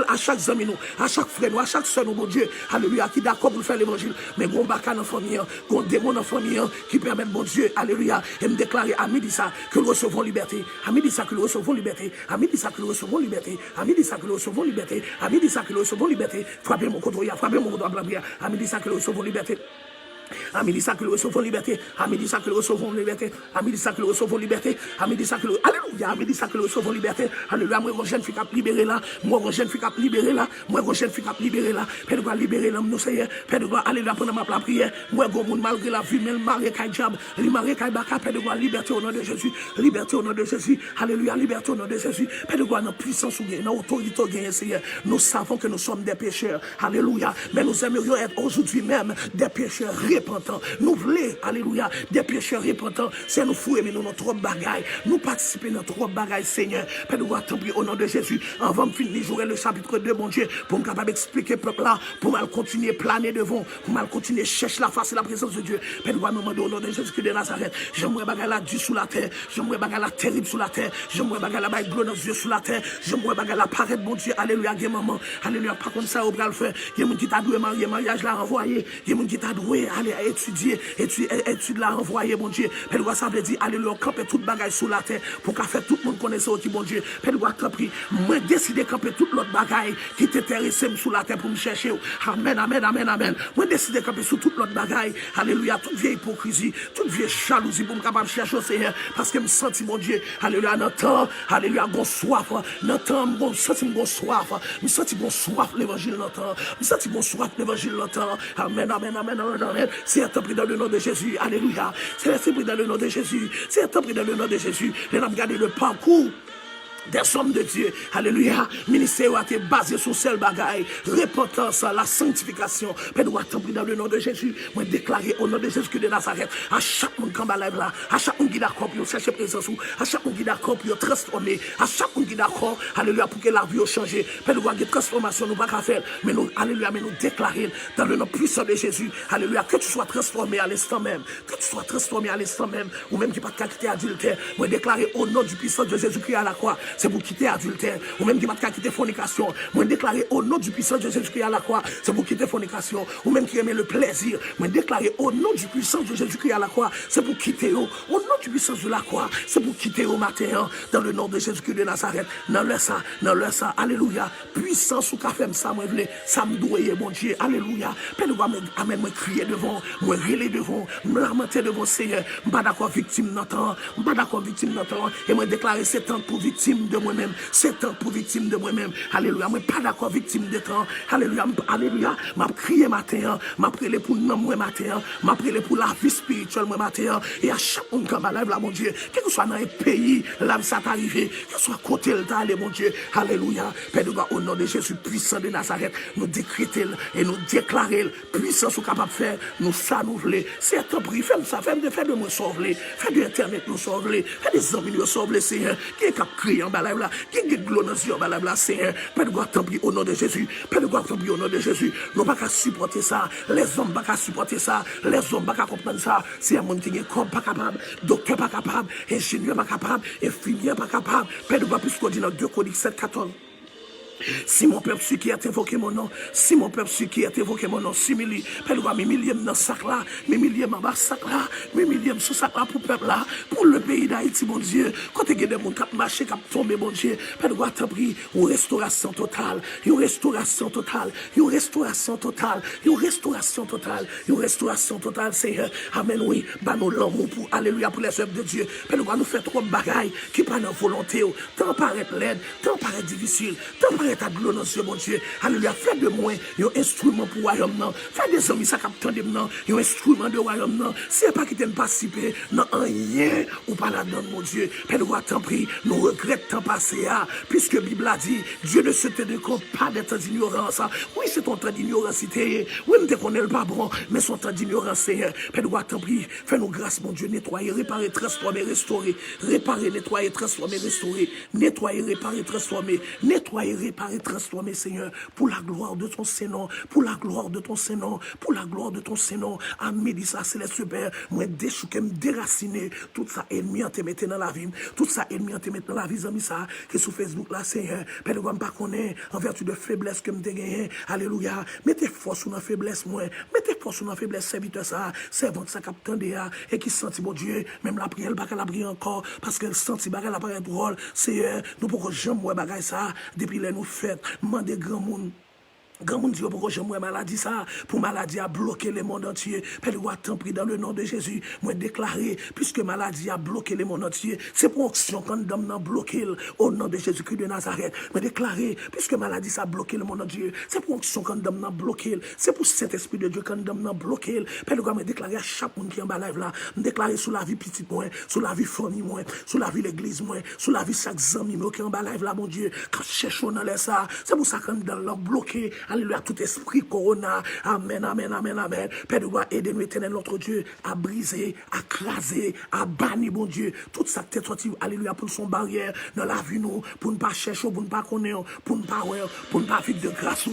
à chaque ami, nous, à chaque frère, nous, à chaque soeur, nous, mon Dieu, alléluia, qui d'accord pour faire l'évangile, mais gon baka dans famille, gon démon dans famille, qui permettent, mon Dieu, alléluia, et me déclarer à midi ça, que nous recevons liberté, à midi ça, que nous recevons liberté, à midi ça, que nous recevons liberté, à midi ça, que nous recevons liberté, à midi ça, que nous recevons liberté, frappez mon contre, frappez mon contre, à midi ça, que nous recevons liberté. À midi ça que nous recevons liberté. À midi ça que nous recevons liberté. À midi ça que nous recevons liberté. À midi ça que nous... Alléluia. À midi ça que nous recevons liberté. Alléluia. Moi, mon jeune fille qui libéré là. Moi, mon jeune fille qui libéré là. Moi, mon jeune fille qui libéré là. Père de gloire, libérer l'homme, nous, Seigneur. Père de gloire, alléluia, pendant ma prière. Moi, mon monde, malgré la vie, mais le mari qui diable. Le mari qui baka. Père de gloire, liberté au nom de Jésus. Liberté au nom de Jésus. Alléluia. Liberté au nom de Jésus. Père de gloire, notre puissance ou gain, notre autorité gain, Seigneur. Nous savons que nous sommes des pécheurs. Alléluia. Mais nous aimerions être aujourd'hui même des pécheurs repentants. Nous voulons, alléluia, des pécheurs repentants. C'est nous fouiller, mais nous notre trop bagaille. Nous participer dans trop bagaille, Seigneur. Père de gloire, tant pis au nom de Jésus. Avant de finir, j'aurai le chapitre 2, mon Dieu, pour me capable d'expliquer peuple là, pour mal continuer planer devant, pour mal continuer chercher la face et la présence de Dieu. Père de gloire, nous demandons au nom de Jésus-Christ de Nazareth. J'aimerais bagaille la Dieu sous la terre. J'aimerais bagaille la terrible sous la terre. J'aimerais bagaille la baille bleu dans les yeux sous la terre. J'aimerais bagaille la paraître, mon Dieu. Alléluia, maman. Alléluia, pas comme ça, au bras le faire. Il y a des gens qui t'a doué marier, mariage l'a renvoyé. Il y a des gens qui t'a doué aller étudier. Étude l'a renvoyé, mon Dieu. Père de gloire, ça veut dire, alléluia, camper toute bagaille sous la terre pour qu'à faire tout le monde connaisse qui, mon Dieu. Père de gloire, t'en prie. Moi, décider de camper toute l'autre bagaille qui t'intéresse sous la terre pour me chercher. Amen, amen, amen, amen. Moi, décider de camper sous toute l'autre bagaille. Alléluia, toute vieille hypocrisie, toute vieille jalousie pour me capable de chercher au Seigneur. Parce que me senti, mon Dieu, alléluia, dans le temps, alléluia, gon soif. Dans le temps, me senti gon soif. Me senti gon soif l'évangile dans le temps. Me senti gon soif l'évangile dans le temps. Amen, amen, amen, amen, amen. C'est un pris dans le nom de Jésus. Alléluia. C'est pris dans le nom de Jésus. C'est un pris dans le nom de Jésus. Les gens regardent le parcours. des hommes de Dieu, alléluia, ministère a été basé sur seul bagaille, repentance, la sanctification. Père, nous t'en prie dans le nom de Jésus, moi déclarer au nom de Jésus de Nazareth, à chaque monde qui est là, à chaque monde qui est d'accord pour chercher présence, à chaque monde qui est d'accord pour transformer, à chaque monde qui est d'accord, alléluia, pour que la vie change. Père, nous avons des transformations, nous ne pouvons pas faire, mais nous, alléluia, mais nous déclarer dans le nom puissant de Jésus, alléluia, que tu sois transformé à l'instant même, que tu sois transformé à l'instant même, ou même qui pas de qualité adultère, moi déclarer au nom du puissant de Jésus-Christ à la croix. C'est pour quitter adultère, ou même qui va quitter fornication. Moi déclarer au nom du puissant de Jésus-Christ à la croix, c'est pour quitter fornication, ou même qui aime le plaisir. Moi déclarer au nom du puissant de Jésus-Christ à la croix, c'est pour quitter au nom du puissant de la croix, c'est pour quitter au matin, dans le nom de Jésus-Christ de Nazareth. Dans le ça, alléluia. Puissance ou café, ça me voulait, ça me doit, mon Dieu, alléluia. Père, nous amène moi crier devant, moi rêler devant, me lamenter devant Seigneur. Je ne suis pas d'accord victime d'entendre, je ne suis pas d'accord victime d'entendre, et moi déclarer c'est temps pour victime de moi-même. C'est temps pour victime de moi-même. Alléluia. Moi, pas d'accord victime de temps. Alléluia. Alléluia. M'a crié matin. M'a prié pour nous moi matin. M'a prié pour la vie spirituelle moi matin. Et à chaque monde qui va là, mon Dieu, quel que soit dans un pays, là où ça t'est arrivé, que soit côté le temps, mon Dieu. Alléluia. Père de God, au nom de Jésus puissant de Nazareth, nous décréter et nous déclarer puissance ou capable de faire. Nous ça nous voulons. C'est temps pour faire ça. Fais de moi sauver. Fais de Internet nous sauver. Fais des amis nous sauver, Seigneur. Qui est capable de crier en bas là. Qui est gloire dans Dieu, là, Seigneur. Père de God, tant pis au nom de Jésus. Père de God, tant pis au nom de Jésus. Nous ne pouvons pas supporter ça. Les hommes ne peuvent pas supporter ça. Les hommes ne peuvent pas comprendre ça. C'est un monde qui est comme pas capable, docteur pas capable, ingénieur pas capable, infirmier pas capable. Père de God, puisqu'on dit dans 2 Chroniques 7:14. Si mon peuple qui a évoqué mon nom, si mon peuple qui a évoqué mon nom, si milliers, père de mes milliers dans sac là, mes milliers en bas sac là, mes milliers sous sac là pour le peuple là, pour le pays d'Haïti, mon Dieu. Quand il y a des gens qui marchent, qui tombent, mon Dieu, père de t'en prie, une restauration totale, une restauration totale, une restauration totale, une restauration totale, une restauration totale, Seigneur. Amen, oui, bah nous l'amour pour, alléluia, pour les œuvres de Dieu. Père de nous fait trop de bagailles qui pas dans volonté, tant paraît laide, tant paraît difficile, tant paraît ta gloire dans ce bon Dieu. Alléluia. Fais de moi un instrument pour le royaume. Fais des amis, ça capte de moi, un instrument de royaume. Si pas qui t'aime participer, non, rien ou pas là-dedans, mon Dieu. Père de t'en prie, nous regrettons passé, puisque la Bible a dit, Dieu ne se tenait compte pas des temps d'ignorance. Oui, c'est ton temps d'ignorance, oui, mais tu connais pas bon, mais son temps d'ignorance, Seigneur. Père de t'en prie, fais-nous grâce, mon Dieu, nettoyer, réparer, transformer, restaurer, réparer, nettoyer, transformer, restaurer, nettoyer, réparer, transformer, nettoyer, réparer, transformer, Seigneur, pour la gloire de ton Saint-Nom, pour la gloire de ton Saint-Nom, pour la gloire de ton Saint-Nom. Amen, dit ça, céleste Père, moi, déchouquer, me déraciner, tout ça, ennemi, en te mettre dans la vie, tout ça, ennemi, en te mettre dans la vie, amis, ça, que sur Facebook, là, Seigneur, Père de God, pas connaître, en vertu de faiblesse que me gagné, alléluia, mettez force dans la faiblesse, moi, mettez force dans la faiblesse, serviteur, ça, servante, ça, capitaine, et qui sentit, mon Dieu, même la prière, elle la prière encore, parce qu'elle sentit, elle apparaît drôle, Seigneur, nous pourrons jamais, ouais, bagaille ça, depuis les nous faites, mandez grand monde. Grand monde dit pourquoi j'aime maladie ça pour maladie a bloqué le monde entier. Père roi t'en prie dans le nom de Jésus, moi déclarer puisque maladie a bloqué le monde entier, c'est pour action quand d'homme n'a bloqué au nom de Jésus-Christ de Nazareth. Moi déclarer puisque maladie ça a bloqué le monde entier, c'est pour action quand d'homme n'a bloqué, c'est pour cet esprit de Dieu quand d'homme n'a bloqué. Père roi me déclarer à chaque monde qui est en bas live là, me déclarer sur la vie petite moi, sur la vie famille moi, sur la vie l'église moi, sur la vie chaque ami qui est en bas live là mon Dieu, quand cherchons dans les ça, c'est pour ça quand d'homme l'a bloqué. Alléluia, tout esprit corona. Amen, amen, amen, amen. Père de gloire, aidez-nous, éternel, notre Dieu, à briser, à craser, à bannir, mon Dieu, toute sa tête sortie, alléluia, pour son barrière dans la vie, nous, pour ne pas chercher, pour ne pas connaître, pour ne pas vivre de grâce,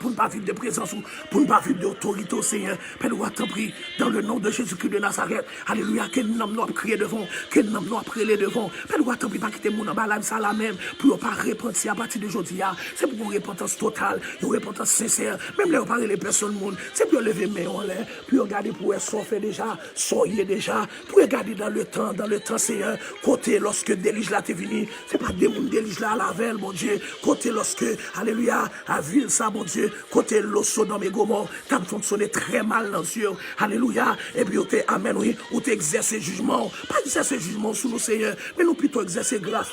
pour ne pas vivre de présence, pour ne pas vivre d'autorité au Seigneur. Père, nous t'en prie, dans le nom de Jésus-Christ de Nazareth. Alléluia, que nous nous crier devant, que nous nous prier devant. Père, nous t'en prie, pas quitter mon balade, ça la même, pour ne pas repentir à partir d'aujourd'hui. C'est pour une repentance totale, une repentance sincère. Même là, on parle les personnes, c'est pour lever mes mains en l'air, puis regarder pour être fait déjà, soyez déjà, pour regarder dans le temps, Seigneur. Côté lorsque délige là t'es venu, c'est pas des gens délige là à la veille, mon Dieu. Côté lorsque, alléluia, à ville ça, mon Dieu. Dieu, côté l'eau Sodome et Gomorrhe, t'as fonctionné très mal dans Dieu. Alléluia. Et puis, amen, oui, ou t'exercer jugement. Pas exercer jugement sous nous, Seigneur, mais nous plutôt exercer grâce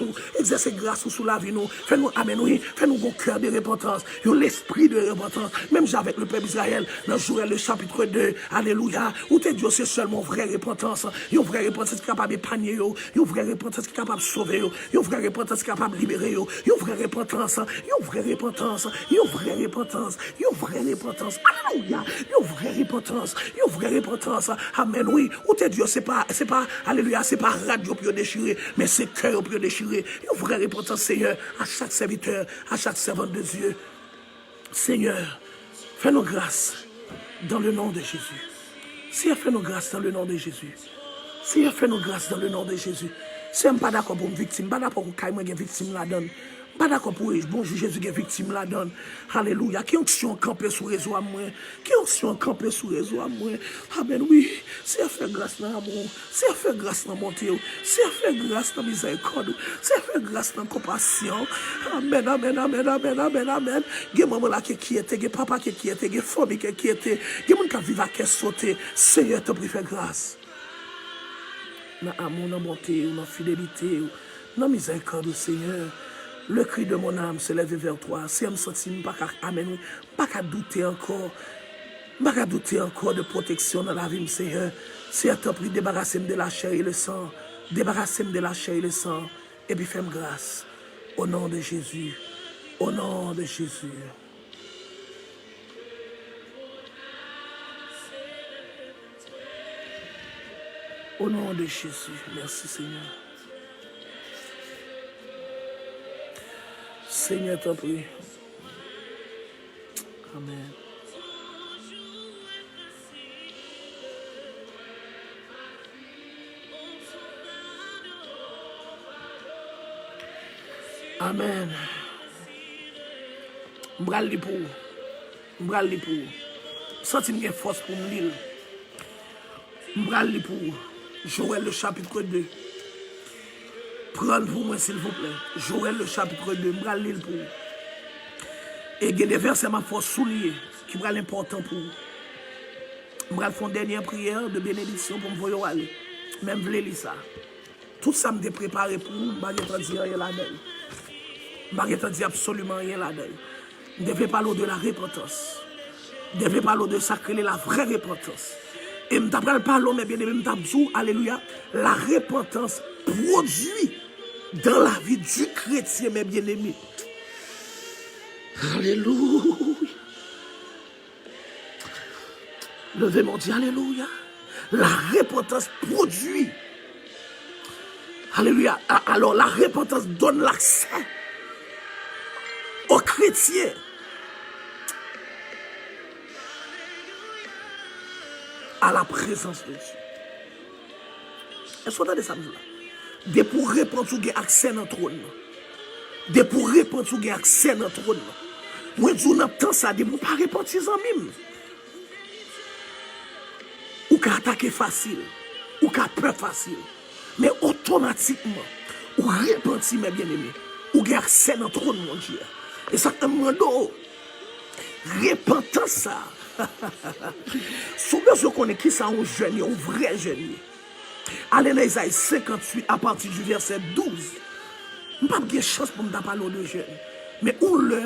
sous la vie, nous. Fais-nous, amen, oui, fais-nous bon cœur de repentance, l'esprit de repentance. Même avec le peuple Israël, dans Joël, le chapitre 2, alléluia, où t'es Dieu, c'est seulement vraie repentance. Une vraie repentance qui est capable d'épargner, une vraie repentance qui est capable de sauver, une vraie repentance qui est capable de libérer, une vraie repentance, une vraie repentance, une vraie repentance, une vraie repentance, alléluia, une vraie repentance, une vraie repentance, amen, oui, où t'es Dieu, c'est pas, alléluia, c'est pas radio pour déchirer, mais c'est cœur pour déchirer, une vraie repentance, Seigneur, à chaque serviteur, à chaque servante de Dieu, Seigneur, fais-nous grâce dans le nom de Jésus. Seigneur, fais-nous grâce dans le nom de Jésus. Seigneur, fais-nous grâce dans le nom de Jésus. Si je ne suis pas d'accord pour une victime, pas d'accord pour une victime la donne. Pas d'accord pour bon Jésus qui est victime la donne. Alléluia. Qui ont campé sous réseau à moi. Qui ont campé sous réseau à moi. Amen, oui. C'est à faire grâce dans l'amour. C'est à faire grâce dans la bonté. C'est à faire grâce dans la miséricorde. C'est à faire grâce dans la compassion. Amen, amen, amen, amen, amen, amen. Il y a maman là qui était, il y a papa qui était, il y a famille qui était, il y a monde qui vivent à qui sauter. Seigneur, te prie, fais grâce. Dans l'amour, dans la bonté, dans la fidélité, dans la miséricorde, Seigneur. Le cri de mon âme se lève vers toi. Si je me sens, pas qu'à douter encore. Pas qu'à douter encore de protection dans la vie, Seigneur. Seigneur, te prie, débarrasse-moi de la chair et le sang. Débarrasse-moi de la chair et le sang. Et puis fais-moi grâce. Au nom de Jésus. Au nom de Jésus. Au nom de Jésus. Merci, Seigneur. Seigneur, t'en prie. Amen. Amen. M'bral li pour. M'bral li pour. Senti m'gen force pour me lire. M'bral li pour. Joël le chapitre 2. Prends pour moi, s'il vous plaît. Joël le chapitre 2, je vais lire pour vous. Et il y a des versets ma force soulier qui sont importants pour vous. Je vais faire une dernière prière de bénédiction pour me voir aller. Même je lire ça. Tout ça me préparé pour vous. Je ne vais pas dire rien là-dedans. Je ne vais pas dire absolument rien là-dedans. Je devais parler de la repentance. Je devais parler de ça, la vraie repentance. Et je ne vais pas parler, mais bien aimé, je vais alléluia, la repentance produit dans la vie du chrétien, mes bien-aimés. Alléluia. Levez mon Dieu, alléluia. La repentance produit. Alléluia. Alors la repentance donne l'accès aux chrétiens à la présence de Dieu. Est-ce que vous entendez ça? De pour répondre sur accès dans le trône. De pour répondre sur accès dans le trône. Moi, je dis, temps ça, de pour pas répondre sur même. Ou qu'à attaquer facile. Ou qu'à peur facile. Mais automatiquement, ou répondre, mes bien-aimés. Ou qu'à accès dans le trône, mon Dieu. Et ça, un moment répentance ça. Souvent, je connais qui ça, un jeune, un vrai jeune. Allez dans Isaïe 58 à partir du verset 12. Je n'ai pas de chance pour me parler de jeunes. Mais où le,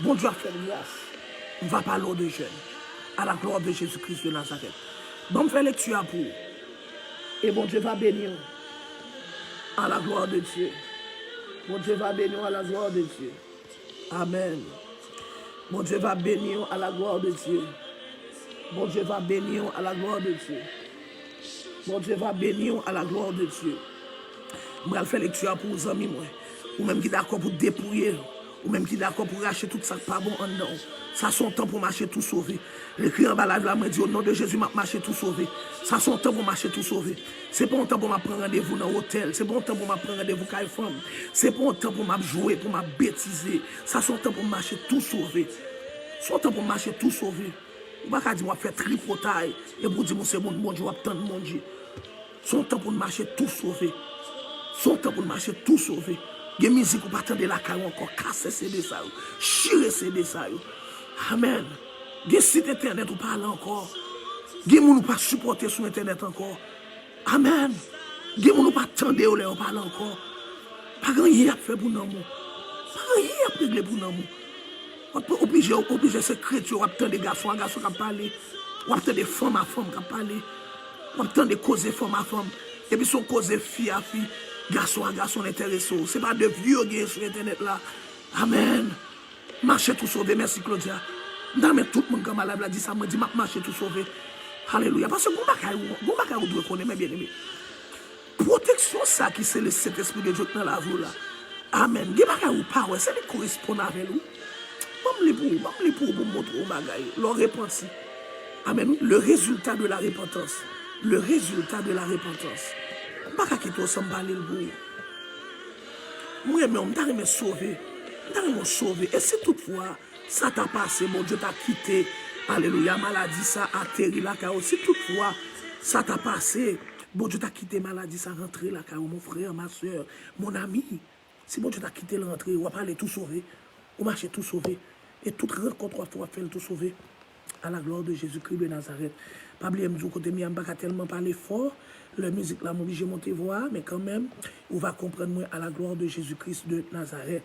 bon Dieu a fait grâce. On va parler de jeunes. À la gloire de Jésus-Christ de Nazareth. Bon, je fais lecture pour. Et bon Dieu va bénir. À la gloire de Dieu. Bon Dieu va bénir à la gloire de Dieu. Amen. Bon Dieu va bénir à la gloire de Dieu. Bon Dieu va bénir à la gloire de Dieu. Bon Dieu va bénir à la gloire de Dieu. Je vais faire lecture pour vos amis, ou même qui est d'accord pour dépouiller, ou même qui est d'accord pour racheter tout ça pas bon en dedans. Ça son temps pour marcher tout sauver. Le cri en bas là, je dis au nom de Jésus, je marcher tout sauver. Ça son temps pour marcher tout sauver. C'est pas un temps pour prendre rendez-vous dans l'hôtel. C'est pas un temps pour prendre rendez-vous avec femme. C'est pas un temps pour jouer, pour bêtiser. Ça son temps pour marcher tout sauver. Son temps pour marcher tout sauver. Je ne vais pas dire que je fais tripotaille et pour dire que c'est mon Dieu, je mon Dieu. Son temps pour marcher tout sauver. Son temps pour marcher tout sauver. Gen musique ou pas tendre la caille encore, casser CD ça, chirer CD ça. Amen. Gen site internet ou parle encore. Gen moun ou pas supporter sur internet encore. Amen. Gen moun ou pas tendre ou leur parle encore. Pas grand y a fait pour nous. Pas grand y a réglé pour nous. Obligé ces chrétiens ou attendre des garçons à garçons qui parler, ou attendre des femmes à femmes qui parler, ou attendre des causes femmes à femmes. Et puis son cause fille à fille, garçon à garçon intéressant. Ce n'est pas de vieux gains sur internet là. Amen. Marchez tout sauvé. Merci Claudia. Dans tout le monde comme elle a dit ça, moi dit marchez tout sauvé. Alléluia. Parce que vous devez connaître, mes bien-aimés. Protection ça qui c'est le Saint-Esprit de Dieu dans la vie là. Amen. Vous ne pas ouais, c'est qui correspond avec nous. Même pour vous montrer au bagaille. Leur repenti. Amen. Le résultat de la repentance. Le résultat de la repentance. Pas qu'à quitter au sambalé le bruit. Moi-même, je me sauver. Je me sauver. Et si toutefois, ça t'a passé, mon Dieu t'a quitté. Alléluia, maladie, ça a atterri là. Si toutefois, ça t'a passé, bon Dieu t'a quitté, maladie, ça rentré là. Mon frère, ma soeur, mon ami. Si bon Dieu t'a quitté l'entrée, on va pas aller tout sauver. On va marcher tout sauver. Et toute rencontre, on va faire tout sauver. À la gloire de Jésus-Christ de Nazareth. Pas oublier me dire côté mi pas tellement parler fort, la musique là m'oblige monter voir, mais quand même on va comprendre moi à la gloire de Jésus-Christ de Nazareth.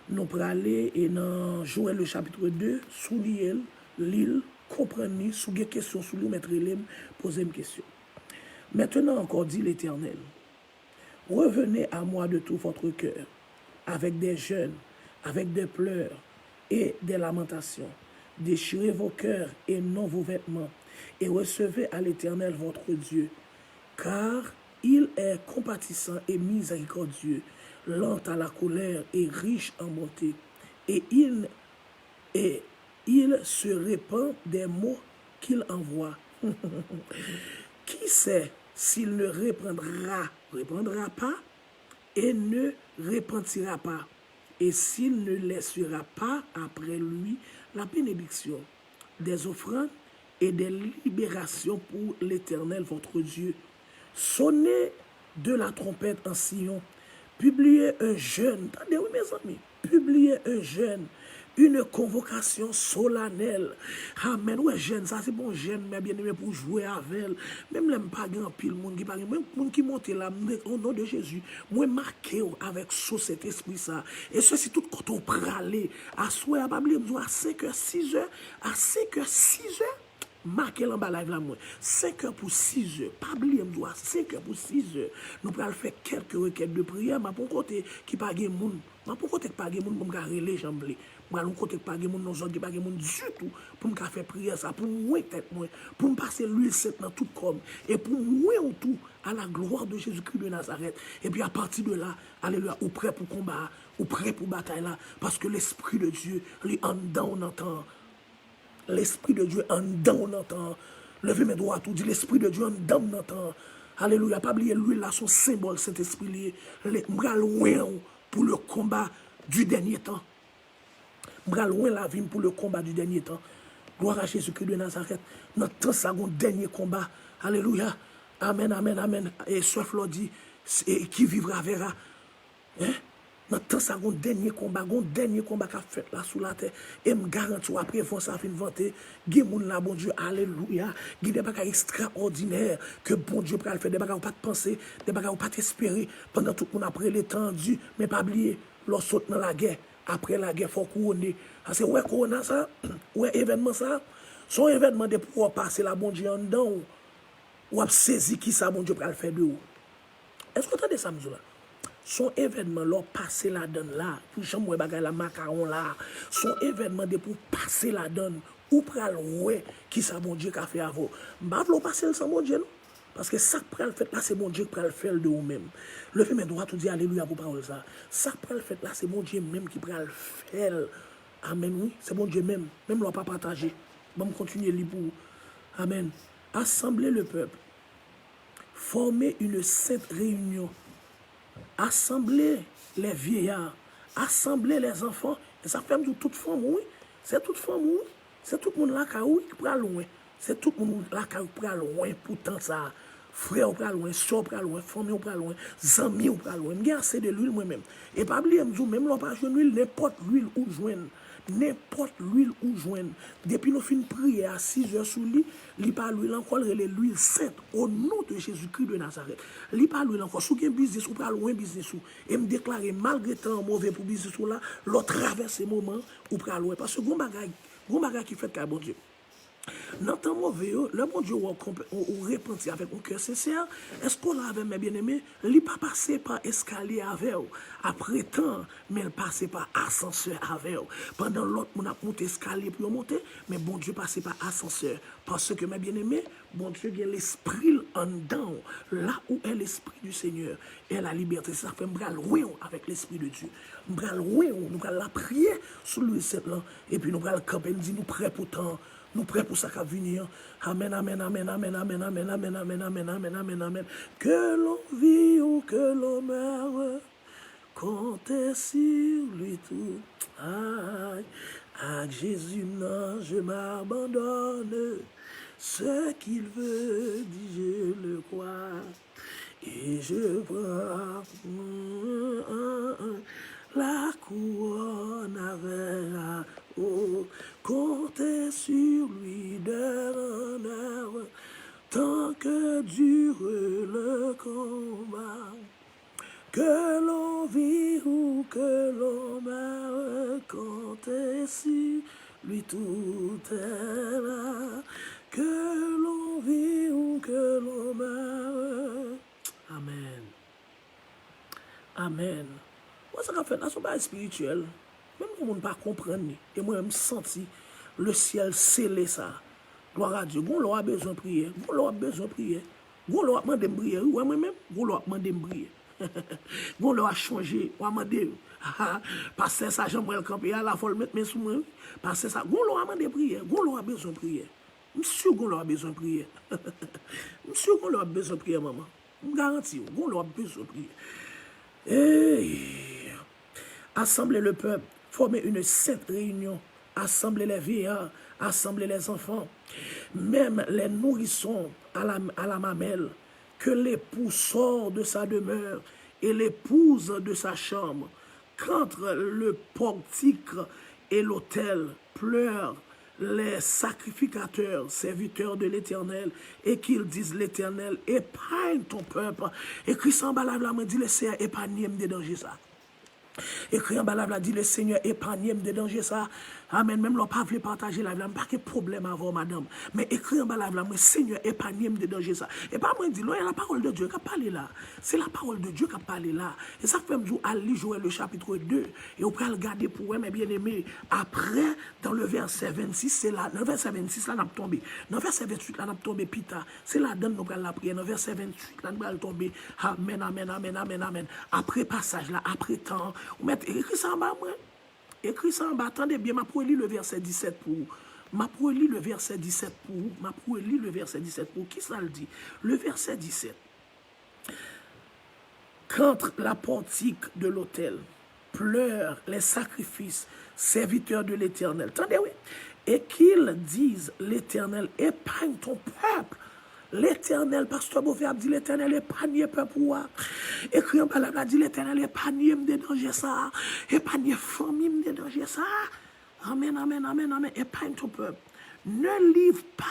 Nous pour aller et dans Joël le chapitre 2, sous l'île, comprendre sous des questions sous lui mettre les poser une question. Maintenant encore dit l'Éternel, revenez à moi de tout votre cœur, avec des jeûnes, avec des pleurs et des lamentations. Déchirez vos cœurs et non vos vêtements, et recevez à l'Éternel votre Dieu, car il est compatissant et miséricordieux, lent à la colère et riche en bonté, et il se répand des mots qu'il envoie. Qui sait s'il ne répandra pas et ne repentira pas, et s'il ne laissera pas après lui la bénédiction des offrandes et des libérations pour l'Éternel votre Dieu. Sonnez de la trompette en Sion, publiez un jeûne, attendez oui mes amis, publiez un jeûne, une convocation solennelle. Amen. Ouais, jeune, ça c'est bon jeune, mais bien aimé pour jouer avec elle. Même les pas grand pile monde qui parle, même monde qui monte là au nom de Jésus, moi marqué avec cet esprit ça. Et ceci tout quand on praler à souhait à pas oublier à 5h 6h à 5h 6h marqué l'emballage là moi 5h pour 6h pas oublier à 5h pour 6h nous allons faire quelques requêtes de prière mais pour côté qui pas gain monde mais pour côté pas gain monde pour me garer jambes moi non côté pas gain monde non zone qui pas gain monde du tout pour me faire prière ça pour moi tête moi pour me passer l'huile sainte dans tout comme et pour moi tout à la gloire de Jésus-Christ de Nazareth et puis à partir de là alléluia ou prêt pour combat ou prêt pour bataille là parce que l'esprit de Dieu lui en dedans on entend. L'Esprit de Dieu en dedans on entend. Levez mes doigts tout dit l'Esprit de Dieu en dedans on entend. Alléluia. Pas oublier lui là son symbole cet esprit les bras loin pour le combat du dernier temps. Bras loin la vie pour le combat du dernier temps. Gloire à Jésus-Christ de Nazareth. Notre second dernier combat. Alléluia. Amen, amen, amen. Et sauf l'on dit qui vivra verra. Hein? Notre second dernier combat qu'a fait là sous la terre. Et me garantis après vont ça fin vanter, gen moun là bon Dieu, alléluia, gen des bagages extraordinaires que bon Dieu pral faire des bagages pas de penser, des bagages pas espérer pendant tout le monde après l'étendue, mais pas oublier lorsqu'on saute dans la guerre, après la guerre faut couronner. Parce que ouais couronner ça, ouais événement ça, son événement de pouvoir passer la bon Dieu en dedans ou a saisi qui ça bon Dieu pral faire de ou. Est-ce que vous entendez ça là? Son événement, leur passer la donne là, pour jamais bagay la macaron là, son événement de pour passer la donne, ou pral ouais, qui ça mon Dieu qu'a fait à vous. M'bavlo passer le sans mon Dieu, non? Parce que ça pral fait là, c'est mon Dieu qui pral faire de vous-même. Levez mes droits, tout dit alléluia pour parole ça. Ça pral fait là, c'est mon Dieu même qui pral faire. Amen, oui, c'est mon Dieu même. Même l'on pas partager. Bon, continuer libre pour. Amen. Assembler le peuple. Former une sainte réunion. Assembler les vieillards, assembler les enfants, et ça fait toute femme, oui. C'est toute femme, oui. C'est tout le monde là qui prend loin. C'est tout le monde là qui prend loin. Pourtant, ça, frère ou pas loin, soeur ou pas loin, famille ou pas loin, amis ou pas loin. J'ai assez de l'huile moi-même. Et pas oublier, même l'on pas joindre l'huile, n'importe l'huile ou joindre. N'importe l'huile ou joindre. Depuis nous finissons prier à 6 heures sous lit, il pas l'huile encore, l'huile sainte au nom de Jésus-Christ de Nazareth. Il pas l'huile encore. Si vous avez un business ou pas loin business ou, et me déclarer malgré temps mauvais pour business ou là, l'autre traverse ces moments ou pas loin. Parce que bon bagage qui fait qu'à bon Dieu. Dans le temps mauvais, le bon Dieu ou repentir avec un cœur sincère, est-ce qu'on l'a avec mes bien-aimés? Il n'est pas passé par escalier avec eux. Après temps, mais il passé par ascenseur avec eux. Pendant l'autre, on a monté escalier pour monter, mais bon Dieu passé par ascenseur. Parce que mes bien-aimés, bon Dieu a l'esprit en dedans. Là où est l'esprit du Seigneur et la liberté, ça fait me loin avec l'esprit de Dieu. Nous allons la prier sur lui là, et puis nous allons camper, nous prêts pour temps. Nous prêts pour ça qui va venir. Amen, amen, amen, amen, amen, amen, amen, amen, amen, amen, amen, amen. Que l'on vit ou que l'on meurt, comptez sur lui tout. Aïe, à Jésus, non, je m'abandonne. Ce qu'il veut, dit, je le crois. Et je prends la couronne avec comptez sur lui de l'honneur, tant que dure le combat. Que l'on vit ou que l'on meurt, comptez sur lui tout est là. Que l'on vit ou que l'on meurt. Amen. Amen. Moi, ça a fait là, c'est pas spirituel. Même si on ne pas comprendre, et moi, je me senti le ciel scellé ça. Gloire à Dieu. Gon a besoin de prier. Gon a besoin de prier. Gon a demandé de prier. Oui, moi-même, gon a demandé de prier. Gon a changé. On a demandé. Passer ça, j'aimerais le camper. La folle mettre mes sous moi. Passer ça. Gon a demandé de prier. Gon a besoin de prier. Monsieur Gon a besoin de prier. Monsieur Gon a besoin de prier, maman. Je garantis. Gon a besoin de prier. Et assembler le peuple, former une sainte réunion, assembler les vieillards, assembler les enfants, même les nourrissons à la mamelle, que l'époux sort de sa demeure et l'épouse de sa chambre, qu'entre le portique et l'autel pleurent les sacrificateurs, serviteurs de l'Éternel, et qu'ils disent l'Éternel, épargne ton peuple. Écrit sans balable, me dit le Seigneur, épargne des dangers ça. Écrit en bas la dit le Seigneur épargne de danger ça. Amen. Même l'on pas voulu partager la vie, pas de problème avant madame. Mais écrit en bas la le Seigneur épargne de danger ça. Et pas moi dit non, il y a la parole de Dieu qui a parlé là. C'est la parole de Dieu qui a parlé là. Et ça fait me dire aller jouer le chapitre 2 et on peut regarder pour mes bien-aimés. Après dans le verset 26, c'est là, dans le verset 26 là n'a tombé. Dans le verset 28 là n'a tombé pita. C'est là dedans nous prenons la prière. Dans le verset 28 là nous allons tomber. Amen, amen, amen, amen, amen. Après passage là, après temps, on met écrit ça en bas moi. Écrit ça en bas. Attendez bien, m'a pour lire le verset 17 pour. M'a pour lire le verset 17 pour. M'a pour lire le verset 17 pour. Qui ça le dit? Le verset 17. Qu'entre la portique de l'autel pleurent les sacrifices, serviteurs de l'Éternel. Attendez, oui. Et qu'ils disent l'Éternel, épargne ton peuple. L'Éternel, pasteur Beauvais a dit l'Éternel épargne peuple. Écrit en parole, a dit l'Éternel épargne de danger ça. Épargne famille de danger ça. Amen, amen, amen, amen. Épargne ton peuple. Ne livre pas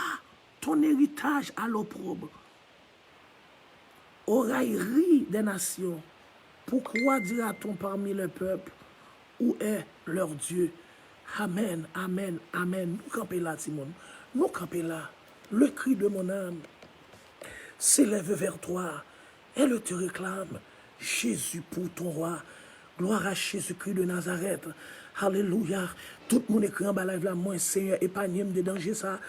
ton héritage à l'opprobre. Aux railleries des nations. Pourquoi dira-t-on parmi le peuple où est leur Dieu? Amen, amen, amen. Nous campons là, Simon. Nous campons là. Le cri de mon âme s'élève vers toi. Elle te réclame. Jésus pour ton roi. Gloire à Jésus-Christ de Nazareth. Alléluia. Tout le monde écrit en bas là, moi, Seigneur, épargne-moi de danger ça.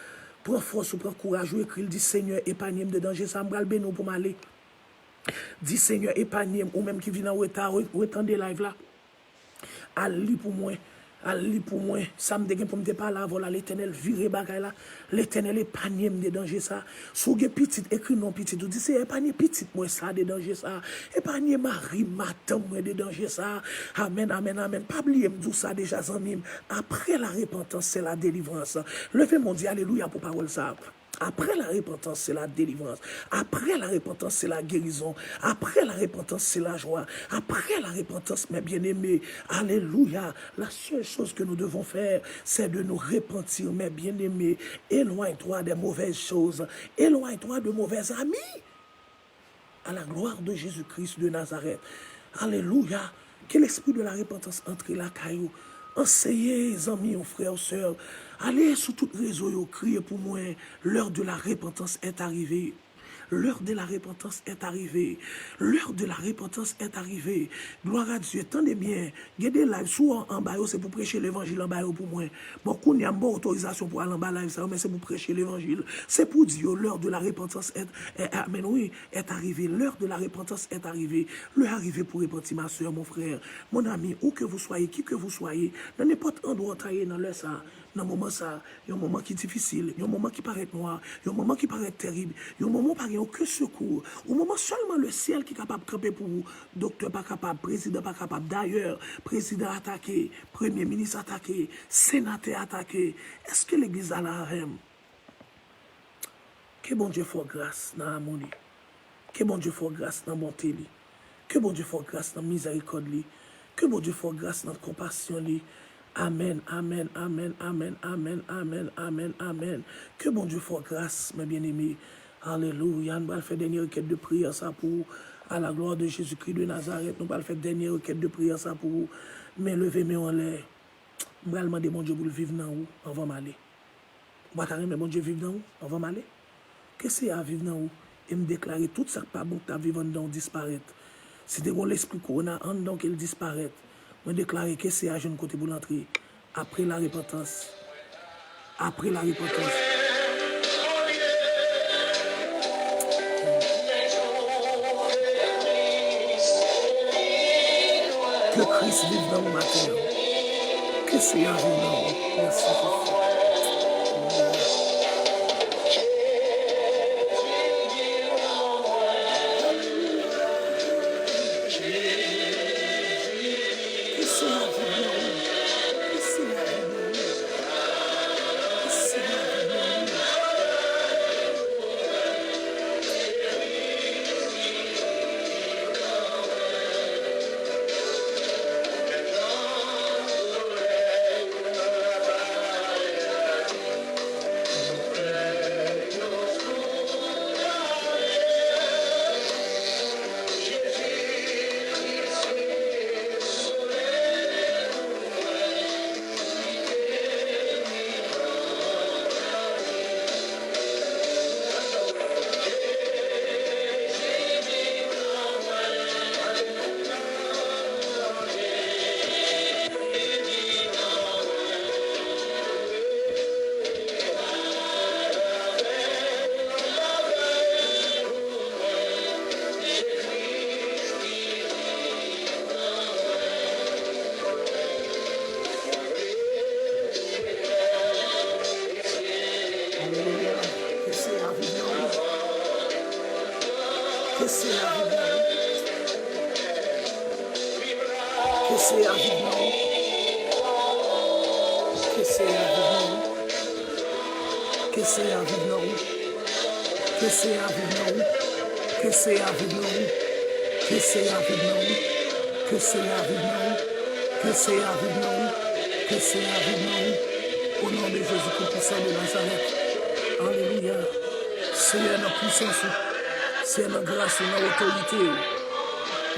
Prends force ou prends courage ou écrit, il dit Seigneur, épargne-moi de danger ça. Je vais pour m'aller. Dis Seigneur, épargne-moi, ou même qui vient en retard, ou étendez live là. Allez pour moi. Allez pour moi, ça me dégaine pour me parler avant l'Éternel, virer bagay là, l'Éternel épargne de danger ça. Si vous avez petit, écrit non petit, vous dites c'est épargne petit moi ça de danger ça. Épargne Marie, matin moi de danger ça. Amen, amen, amen. Pas oublier me ça déjà zanmim. Après la repentance, c'est la délivrance. Levez mon Dieu, alléluia pour parole ça. Après la repentance, c'est la délivrance. Après la repentance, c'est la guérison. Après la repentance, c'est la joie. Après la repentance, mes bien-aimés, alléluia. La seule chose que nous devons faire, c'est de nous repentir, mes bien-aimés. Éloigne-toi des mauvaises choses. Éloigne-toi de mauvais amis. À la gloire de Jésus-Christ de Nazareth. Alléluia. Que l'esprit de la repentance entre la caillou. Enseignez, amis, frères, sœurs. Allez sur tout réseau, criez pour moi. L'heure de la repentance est arrivée. L'heure de la repentance est arrivée. L'heure de la repentance est arrivée. Gloire à Dieu. Tendez bien. Gardez live. Souvent en bas, c'est pour prêcher l'évangile en bas pour moi. Beaucoup n'y a pas autorisation pour aller en bas live, mais c'est pour prêcher l'évangile. C'est pour dire l'heure de la repentance est arrivée. L'heure de la repentance est arrivée. L'heure est arrivée pour repentir, ma soeur, mon frère, mon ami, où que vous soyez, qui que vous soyez, dans n'importe endroit dans l'heure ça. Dans un moment ça, il y a un moment qui est difficile, il y a un moment qui paraît noir, il y a un moment qui paraît terrible, il y a un moment où il n'y a aucun secours, au moment seulement le ciel qui est capable de camper pour vous, docteur pas capable, président pas capable, d'ailleurs, président attaqué, premier ministre attaqué, sénateur attaqué, est-ce que l'église a la haine? Que bon Dieu fasse grâce dans l'amour, que bon Dieu fasse grâce dans la bonté, que bon Dieu fasse grâce dans la miséricorde, que bon Dieu fasse grâce dans la compassion. Amen, amen, amen, amen, amen, amen, amen, amen. Que bon Dieu fasse grâce, mes bien-aimés. Alléluia. Nous allons faire dernière requête de prière ça pour à la gloire de Jésus-Christ de Nazareth. Nous allons faire dernière requête de prière ça pour me lever, mais en l'air. Nous allons demander mon Dieu pour le vivre dans où? On va m'aller. Vous allez mon Dieu vivre dans où? On va m'aller. Qu'est-ce que c'est à vivre dans où? Et me déclarer tout ça pas bon que tu vivre dans disparaître. Si tu as l'esprit corona, en donc il disparaît. Je déclare que c'est à jeune côté pour l'entrée. Après la repentance. Après la repentance. Que Christ vive dans mon matin. Que c'est à vivre dans moi. Merci. Au nom de Jésus-Christ de Nazareth. Alléluia. Seigneur, notre puissance, Seigneur, notre grâce, notre autorité.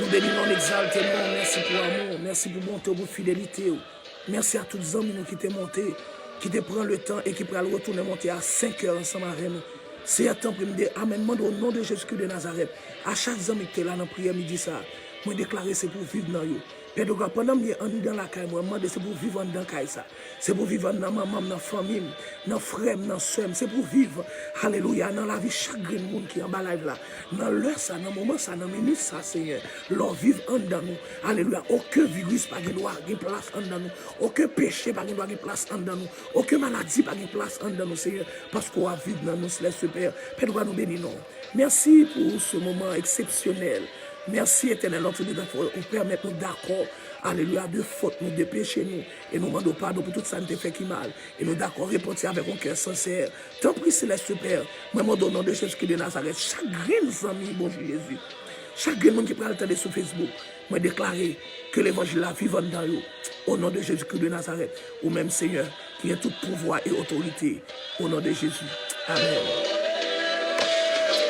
Nous bénissons, nous exaltons. Merci pour l'amour, merci pour bonté, pour fidélité. Merci à tous les hommes qui t'ont monté, qui te prennent le temps et qui prennent le retourner monter à 5 heures ensemble avec nous. C'est un temps pour me dire Amen. Au nom de Jésus-Christ de Nazareth. À chaque homme qui est là dans la prière, me dit ça. Moi, déclarer c'est pour vivre dans eux. Pendant que je suis dans la caille, c'est pour vivre dans la caille. C'est pour vivre dans maman, dans la famille, dans le frère, dans la soeur. C'est pour vivre, alléluia, dans la vie chaque monde qui est en bas live là. Dans l'heure, ça, dans le moment, ça, dans la minute, ça, Seigneur. Leur vivre en dedans nous. Alléluia. Aucun virus pas de place en dedans nous. Aucun péché pas de place en dedans nous. Aucune maladie pas de place en dedans nous, Seigneur. Parce qu'on va vivre dans nous, Céleste Père. Père, nous bénissons. Merci pour ce moment exceptionnel. Merci éternel, notre Dieu, pour permettre nous d'accord alléluia, de faute, nous, de péché, nous, et nous demandons pardon pour tout ça nous fait qui mal, et nous d'accord repentir avec un cœur sincère. Tant pis, Céleste Père, moi, au nom de Jésus-Christ de Nazareth, chaque grain, amis, bonjour Jésus, chaque grain qui prend le temps de sur Facebook, moi, déclarer que l'évangile la vive dans eux, au nom de Jésus-Christ de Nazareth, ou même Seigneur, qui a tout pouvoir et autorité, au nom de Jésus. Amen.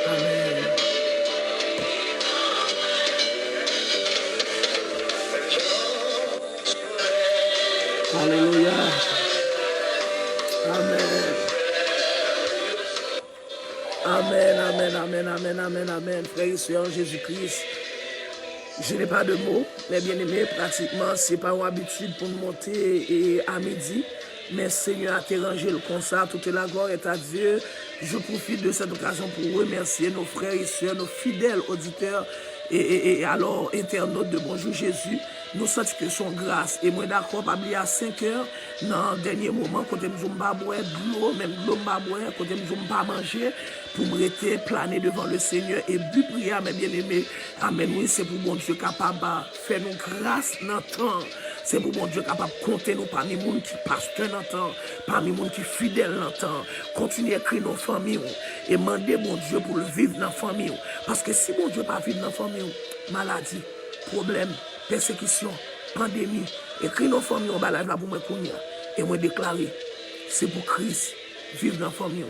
Amen. Alléluia. Amen. Amen, amen, amen, amen, amen, amen. Frères et sœurs en Jésus-Christ, je n'ai pas de mots, mais bien aimé, pratiquement, ce n'est pas une habitude pour nous monter à midi. Mais Seigneur a dérangé le concert, toute la gloire est à Dieu. Je profite de cette occasion pour remercier nos frères et sœurs, nos fidèles auditeurs et alors internautes de Bonjour Jésus. Nous sentons que son grâce. Et moi d'accord, pas oublier à 5 heures, dans le dernier moment, quand je ne vais pas boire de l'eau, même de l'eau, quand je ne vais pas manger, pour me rester planer devant le Seigneur et but prière, mes bien-aimés. Amen. Oui, c'est pour bon Dieu capable de faire nous grâce dans le temps. C'est pour bon Dieu capable de compter nous parmi les gens qui pasteur dans le temps, parmi les gens qui fidèles dans le temps. Continuer à écrire nos familles et demander bon Dieu pour le vivre dans la famille. Parce que si bon Dieu pas vivre dans la famille, maladie, problème, persécution, pandémie, écrit nos familles en bas là pour moi connaître. Et moi déclarer, c'est pour Christ vivre dans la famille.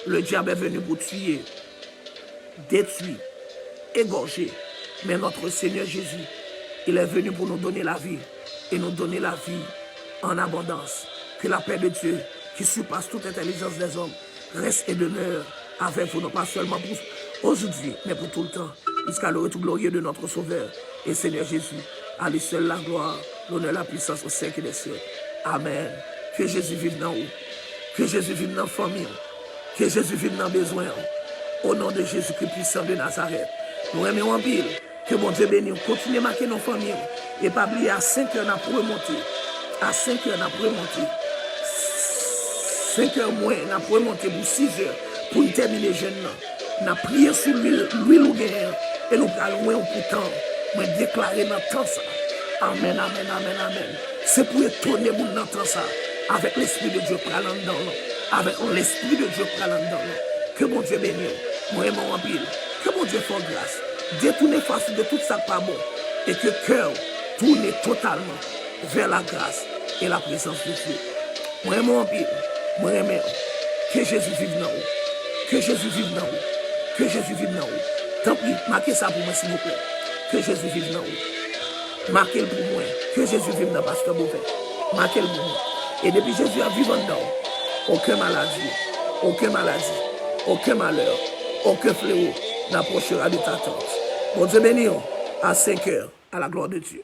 Le diable est venu pour tuer, détruire, égorger. Mais notre Seigneur Jésus, il est venu pour nous donner la vie. Et nous donner la vie en abondance. Que la paix de Dieu, qui surpasse toute intelligence des hommes, reste et demeure avec vous, non pas seulement pour aujourd'hui, mais pour tout le temps, jusqu'à le retour glorieux de notre Sauveur et Seigneur Jésus. À lui seul la gloire, l'honneur, la puissance au siècle des siècles. Amen. Que Jésus vive dans vous. Que Jésus vive dans la famille. Que Jésus vive dans le besoin. Au nom de Jésus-Christ puissant de Nazareth. Nous aimons en pile. Que mon Dieu bénisse. Continuez à marquer nos familles. Et pas oublier à 5 heures, nous pour remonter. À 5 heures, nous pour remonter. 5 heures moins, nous pour remonter pour 6 heures. Pour terminer jeune. Nous avons prié sur l'huile ou guerre. Et nous allons loin pour temps. Nous déclarer dans le temps ça. Amen, amen, amen, amen. C'est pour étonner mon dans le temps ça. Avec l'Esprit de Dieu pralant dans nous. Avec l'Esprit de Dieu pralant dans nous. Que mon Dieu bénisse. Moi, mon pile. Que mon Dieu fasse grâce. Détournez face de tout ça pas bon. Et que cœur tourne totalement vers la grâce et la présence de Dieu. Moi, mon pile. Moi, que Jésus vive dans vous. Que Jésus vive dans vous. Que Jésus vive dans vous. Tant pis, marquez ça pour moi, s'il vous plaît. Que Jésus vive dans vous. Marquez-le pour moi. Que Jésus vive dans Pasteur Beauvais. Marquez-le pour moi. Et depuis Jésus a vivant dedans, aucune maladie, aucun malheur, aucun fléau n'approchera de ta tente. Bon Dieu béni, à 5 heures, à la gloire de Dieu.